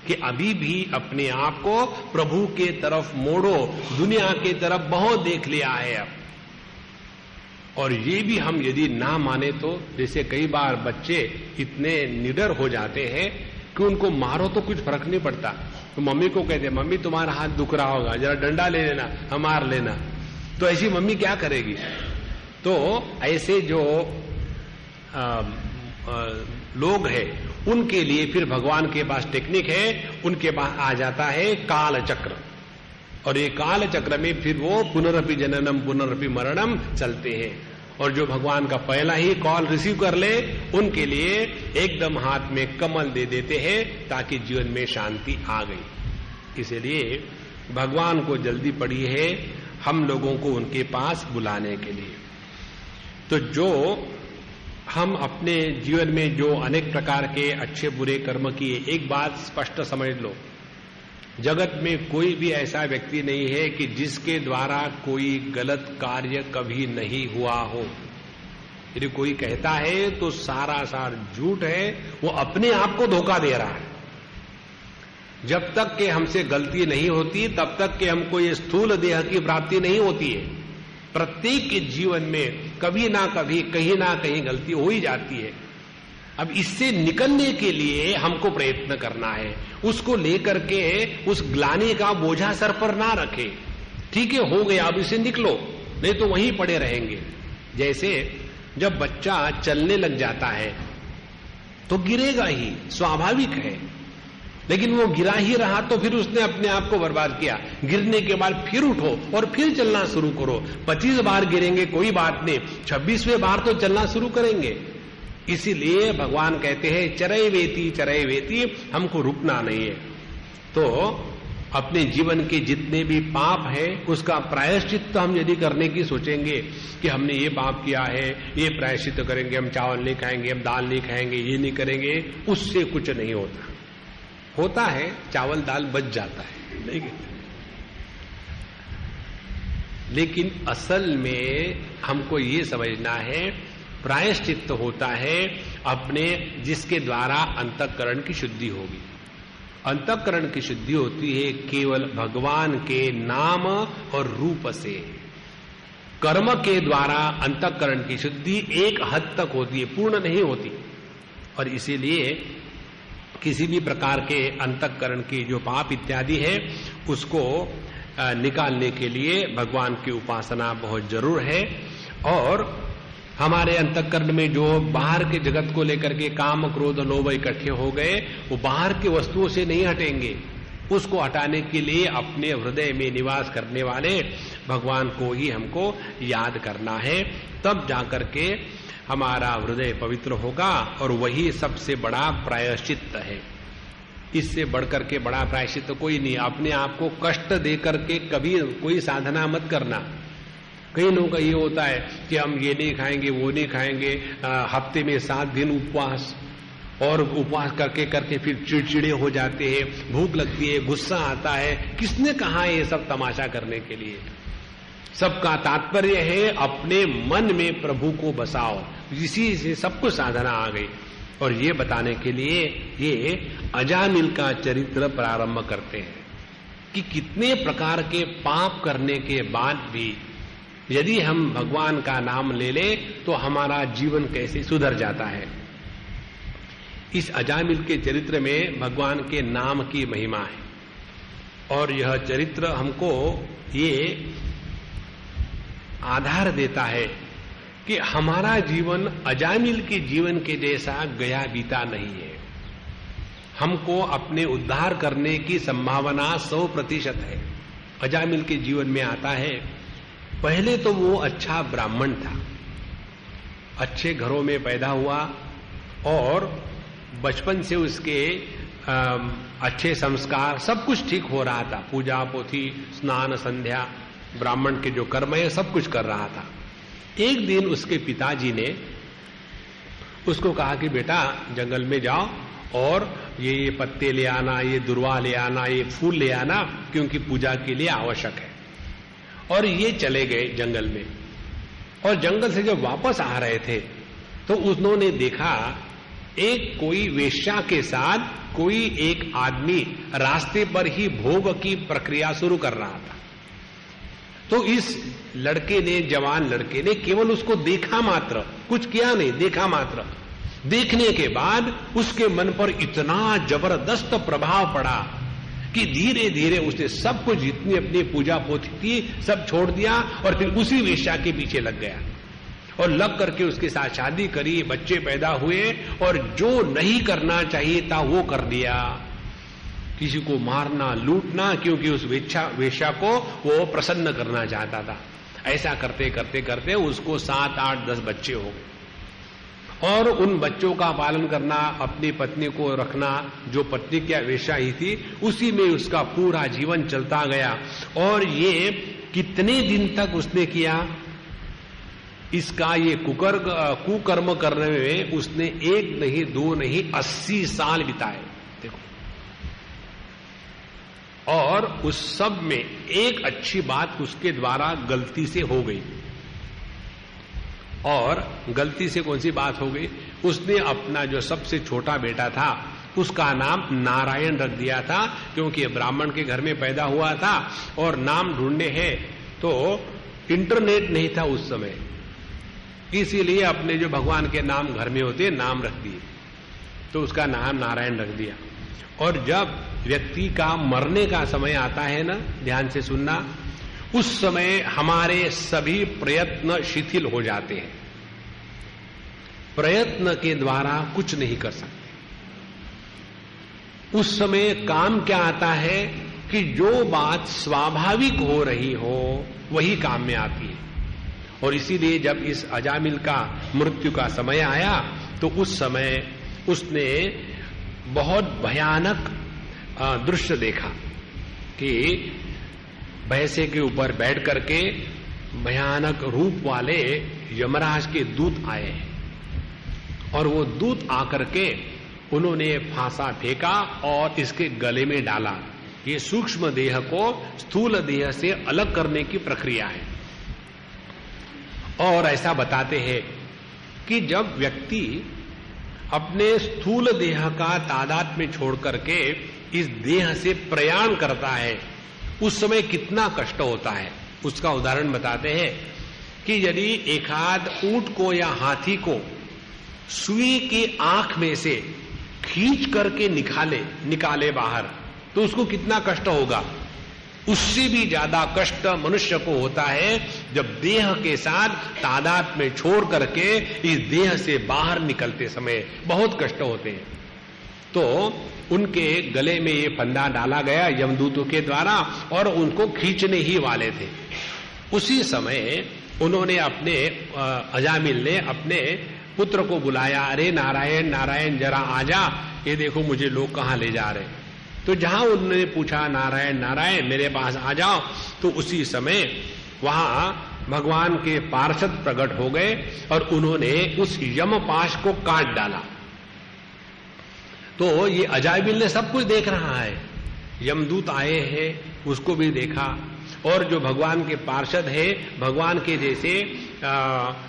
कि अभी भी अपने आप को प्रभु के तरफ मोड़ो, दुनिया के तरफ बहुत देख लिया है अब। और ये भी हम यदि ना माने तो, जैसे कई बार बच्चे इतने निडर हो जाते हैं कि उनको मारो तो कुछ फर्क नहीं पड़ता, तो मम्मी को कहते हैं मम्मी तुम्हारा हाथ दुख रहा होगा, जरा डंडा ले लेना, मार लेना। तो ऐसी मम्मी क्या करेगी? तो ऐसे जो लोग हैं उनके लिए फिर भगवान के पास टेक्निक है, उनके पास आ जाता है काल चक्र, और ये काल चक्र में फिर वो पुनरपि जननम पुनरपि मरणम चलते हैं। और जो भगवान का पहला ही कॉल रिसीव कर ले उनके लिए एकदम हाथ में कमल दे देते हैं ताकि जीवन में शांति आ गई। इसलिए भगवान को जल्दी पड़ी है हम लोगों को उनके पास बुलाने के लिए। तो जो हम अपने जीवन में जो अनेक प्रकार के अच्छे बुरे कर्म किए, एक बात स्पष्ट समझ लो, जगत में कोई भी ऐसा व्यक्ति नहीं है कि जिसके द्वारा कोई गलत कार्य कभी नहीं हुआ हो। यदि कोई कहता है तो सारा सार झूठ है, वो अपने आप को धोखा दे रहा है। जब तक कि हमसे गलती नहीं होती तब तक कि हमको ये स्थूल देह की प्राप्ति नहीं होती है। प्रत्येक के जीवन में कभी ना कभी कहीं ना कहीं गलती हो ही जाती है। अब इससे निकलने के लिए हमको प्रयत्न करना है, उसको लेकर के उस ग्लानि का बोझा सर पर ना रखे। ठीक है हो गया, अब इससे निकलो, नहीं तो वहीं पड़े रहेंगे। जैसे जब बच्चा चलने लग जाता है तो गिरेगा ही, स्वाभाविक है, लेकिन वो गिरा ही रहा तो फिर उसने अपने आप को बर्बाद किया। गिरने के बाद फिर उठो और फिर चलना शुरू करो। 25 बार गिरेंगे कोई बात नहीं, 26वें बार तो चलना शुरू करेंगे। इसीलिए भगवान कहते हैं चरय वेती, हमको रुकना नहीं है। तो अपने जीवन के जितने भी पाप है उसका प्रायश्चित हम यदि करने की सोचेंगे कि हमने ये पाप किया है, ये प्रायश्चित करेंगे, हम चावल नहीं खाएंगे, हम दाल नहीं खाएंगे, ये नहीं करेंगे, उससे कुछ नहीं होता। होता है चावल दाल बच जाता है, नहीं, लेकिन असल में हमको ये समझना है प्रायश्चित होता है अपने जिसके द्वारा अंतःकरण की शुद्धि होगी। अंतःकरण की शुद्धि होती है केवल भगवान के नाम और रूप से। कर्म के द्वारा अंतःकरण की शुद्धि एक हद तक होती है, पूर्ण नहीं होती। और इसीलिए किसी भी प्रकार के अंतःकरण की जो पाप इत्यादि है उसको निकालने के लिए भगवान की उपासना बहुत जरूर है। और हमारे अंतःकरण में जो बाहर के जगत को लेकर के काम क्रोध लोभ इकट्ठे हो गए, वो बाहर की वस्तुओं से नहीं हटेंगे। उसको हटाने के लिए अपने हृदय में निवास करने वाले भगवान को ही हमको याद करना है, तब जाकर के हमारा हृदय पवित्र होगा। और वही सबसे बड़ा प्रायश्चित है। इससे बढ़कर के बड़ा प्रायश्चित तो कोई नहीं। अपने आप को कष्ट दे करके कभी कोई साधना मत करना। कई लोगों का ये होता है कि हम ये नहीं खाएंगे, वो नहीं खाएंगे, हफ्ते में 7 दिन उपवास, और उपवास करके करके फिर चिड़चिड़े हो जाते हैं, भूख लगती है, गुस्सा आता है। किसने कहा है ये सब तमाशा करने के लिए? सबका तात्पर्य है अपने मन में प्रभु को बसाओ, इसी से सब कुछ साधना आ गई। और ये बताने के लिए ये अजामिल का चरित्र प्रारंभ करते हैं कि कितने प्रकार के पाप करने के बाद भी यदि हम भगवान का नाम ले ले तो हमारा जीवन कैसे सुधर जाता है। इस अजामिल के चरित्र में भगवान के नाम की महिमा है और यह चरित्र हमको ये आधार देता है कि हमारा जीवन अजामिल के जीवन के जैसा गया बीता नहीं है। हमको अपने उद्धार करने की संभावना 100% है। अजामिल के जीवन में आता है, पहले तो वो अच्छा ब्राह्मण था, अच्छे घरों में पैदा हुआ और बचपन से उसके अच्छे संस्कार सब कुछ ठीक हो रहा था। पूजा पोथी, स्नान, संध्या, ब्राह्मण के जो कर्म है सब कुछ कर रहा था। एक दिन उसके पिताजी ने उसको कहा कि बेटा जंगल में जाओ और ये पत्ते ले आना, ये दुर्वा ले आना, ये फूल ले आना, क्योंकि पूजा के लिए आवश्यक है। और ये चले गए जंगल में और जंगल से जब वापस आ रहे थे तो उन्होंने देखा एक कोई वेश्या के साथ कोई एक आदमी रास्ते पर ही भोग की प्रक्रिया शुरू कर रहा था। तो इस लड़के ने, जवान लड़के ने केवल उसको देखा मात्र, कुछ किया नहीं, देखा मात्र। देखने के बाद उसके मन पर इतना जबरदस्त प्रभाव पड़ा कि धीरे धीरे उसने सब कुछ जितनी अपनी पूजा पोथी थी सब छोड़ दिया और फिर उसी वेश्या के पीछे लग गया और लग करके उसके साथ शादी करी, बच्चे पैदा हुए और जो नहीं करना चाहिए था वो कर दिया। किसी को मारना, लूटना, क्योंकि उस वेश्या को वो प्रसन्न करना चाहता था। ऐसा करते करते करते उसको 7, 8, 10 बच्चे हो गए और उन बच्चों का पालन करना, अपनी पत्नी को रखना, जो पत्नी क्या वेश्या ही थी, उसी में उसका पूरा जीवन चलता गया। और ये कितने दिन तक उसने किया, इसका ये कुकर्म करने में उसने 1 नहीं 2 नहीं 80 साल बिताए। देखो, और उस सब में एक अच्छी बात उसके द्वारा गलती से हो गई। और गलती से कौन सी बात हो गई? उसने अपना जो सबसे छोटा बेटा था उसका नाम नारायण रख दिया था, क्योंकि ब्राह्मण के घर में पैदा हुआ था और नाम ढूंढने हैं तो इंटरनेट नहीं था उस समय, इसीलिए अपने जो भगवान के नाम घर में होते नाम रख दिए, तो उसका नाम नारायण रख दिया। और जब व्यक्ति का मरने का समय आता है ना, ध्यान से सुनना, उस समय हमारे सभी प्रयत्न शिथिल हो जाते हैं। प्रयत्न के द्वारा कुछ नहीं कर सकते। उस समय काम क्या आता है कि जो बात स्वाभाविक हो रही हो वही काम में आती है। और इसीलिए जब इस अजामिल का मृत्यु का समय आया तो उस समय उसने बहुत भयानक दृश्य देखा कि भैंसे के ऊपर बैठ करके भयानक रूप वाले यमराज के दूत आए हैं और वो दूत आकर के उन्होंने फांसा फेंका और इसके गले में डाला। ये सूक्ष्म देह को स्थूल देह से अलग करने की प्रक्रिया है। और ऐसा बताते हैं कि जब व्यक्ति अपने स्थूल देह का तादाद में छोड़ करके इस देह से प्रयाण करता है उस समय कितना कष्ट होता है, उसका उदाहरण बताते हैं कि यदि एक आध ऊंट को या हाथी को सुई की आंख में से खींच करके निकाले बाहर तो उसको कितना कष्ट होगा। उससे भी ज्यादा कष्ट मनुष्य को होता है जब देह के साथ तादाद में छोड़ करके इस देह से बाहर निकलते समय बहुत कष्ट होते हैं। तो उनके गले में ये फंदा डाला गया यमदूतों के द्वारा और उनको खींचने ही वाले थे। उसी समय उन्होंने अपने अजामिल ने अपने पुत्र को बुलाया, अरे नारायण नारायण जरा आजा, ये देखो मुझे लोग कहां ले जा रहे। तो जहां उन्होंने पूछा नारायण नारायण मेरे पास आ जाओ, तो उसी समय वहां भगवान के पार्षद प्रकट हो गए और उन्होंने उस यमपाश को काट डाला। तो ये अजामिल ने सब कुछ देख रहा है, यमदूत आए हैं उसको भी देखा, और जो भगवान के पार्षद है, भगवान के जैसे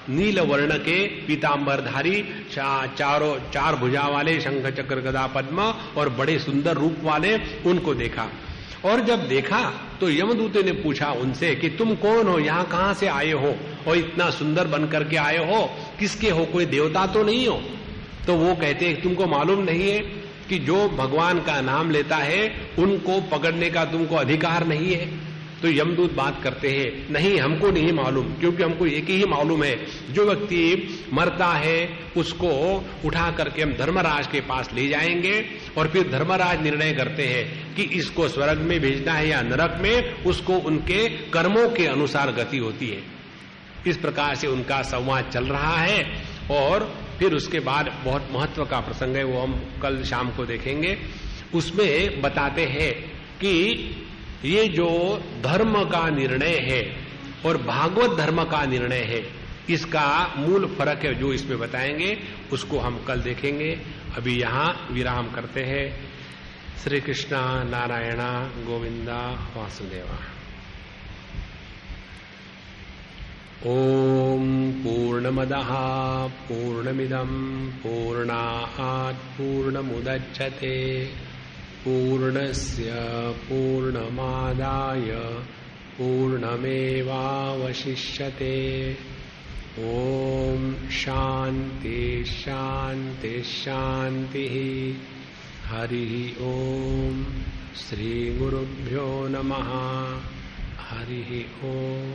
नील वर्ण के पीतांबरधारी, चार भुजा वाले, शंख चक्र गदा पद्म और बड़े सुंदर रूप वाले, उनको देखा। और जब देखा तो यमदूत ने पूछा उनसे कि तुम कौन हो, यहां कहां से आए हो और इतना सुंदर बन करके आए हो, किसके हो, कोई देवता तो नहीं हो? तो वो कहते हैं तुमको मालूम नहीं है कि जो भगवान का नाम लेता है उनको पकड़ने का तुमको अधिकार नहीं है? तो यमदूत बात करते हैं, नहीं हमको नहीं मालूम, क्योंकि हमको एक ही मालूम है, जो व्यक्ति मरता है उसको उठा करके हम धर्मराज के पास ले जाएंगे और फिर धर्मराज निर्णय करते हैं कि इसको स्वर्ग में भेजना है या नरक में, उसको उनके कर्मों के अनुसार गति होती है। इस प्रकार से उनका संवाद चल रहा है। और फिर उसके बाद बहुत महत्व का प्रसंग है, वो हम कल शाम को देखेंगे। उसमें बताते हैं कि ये जो धर्म का निर्णय है और भागवत धर्म का निर्णय है, इसका मूल फर्क है जो इसमें बताएंगे, उसको हम कल देखेंगे। अभी यहां विराम करते हैं। श्री कृष्णा नारायणा गोविंदा वासुदेवा। ओम पूर्णमदः पूर्णमिदं पूर्णात् पूर्णमुदच्यते पूर्णस्य पूर्णमादाय पूर्णमेवावशिष्यते। ओम शांति शांति शांतिः। हरि ओम। श्री गुरुभ्यो नमः। हरि ओम।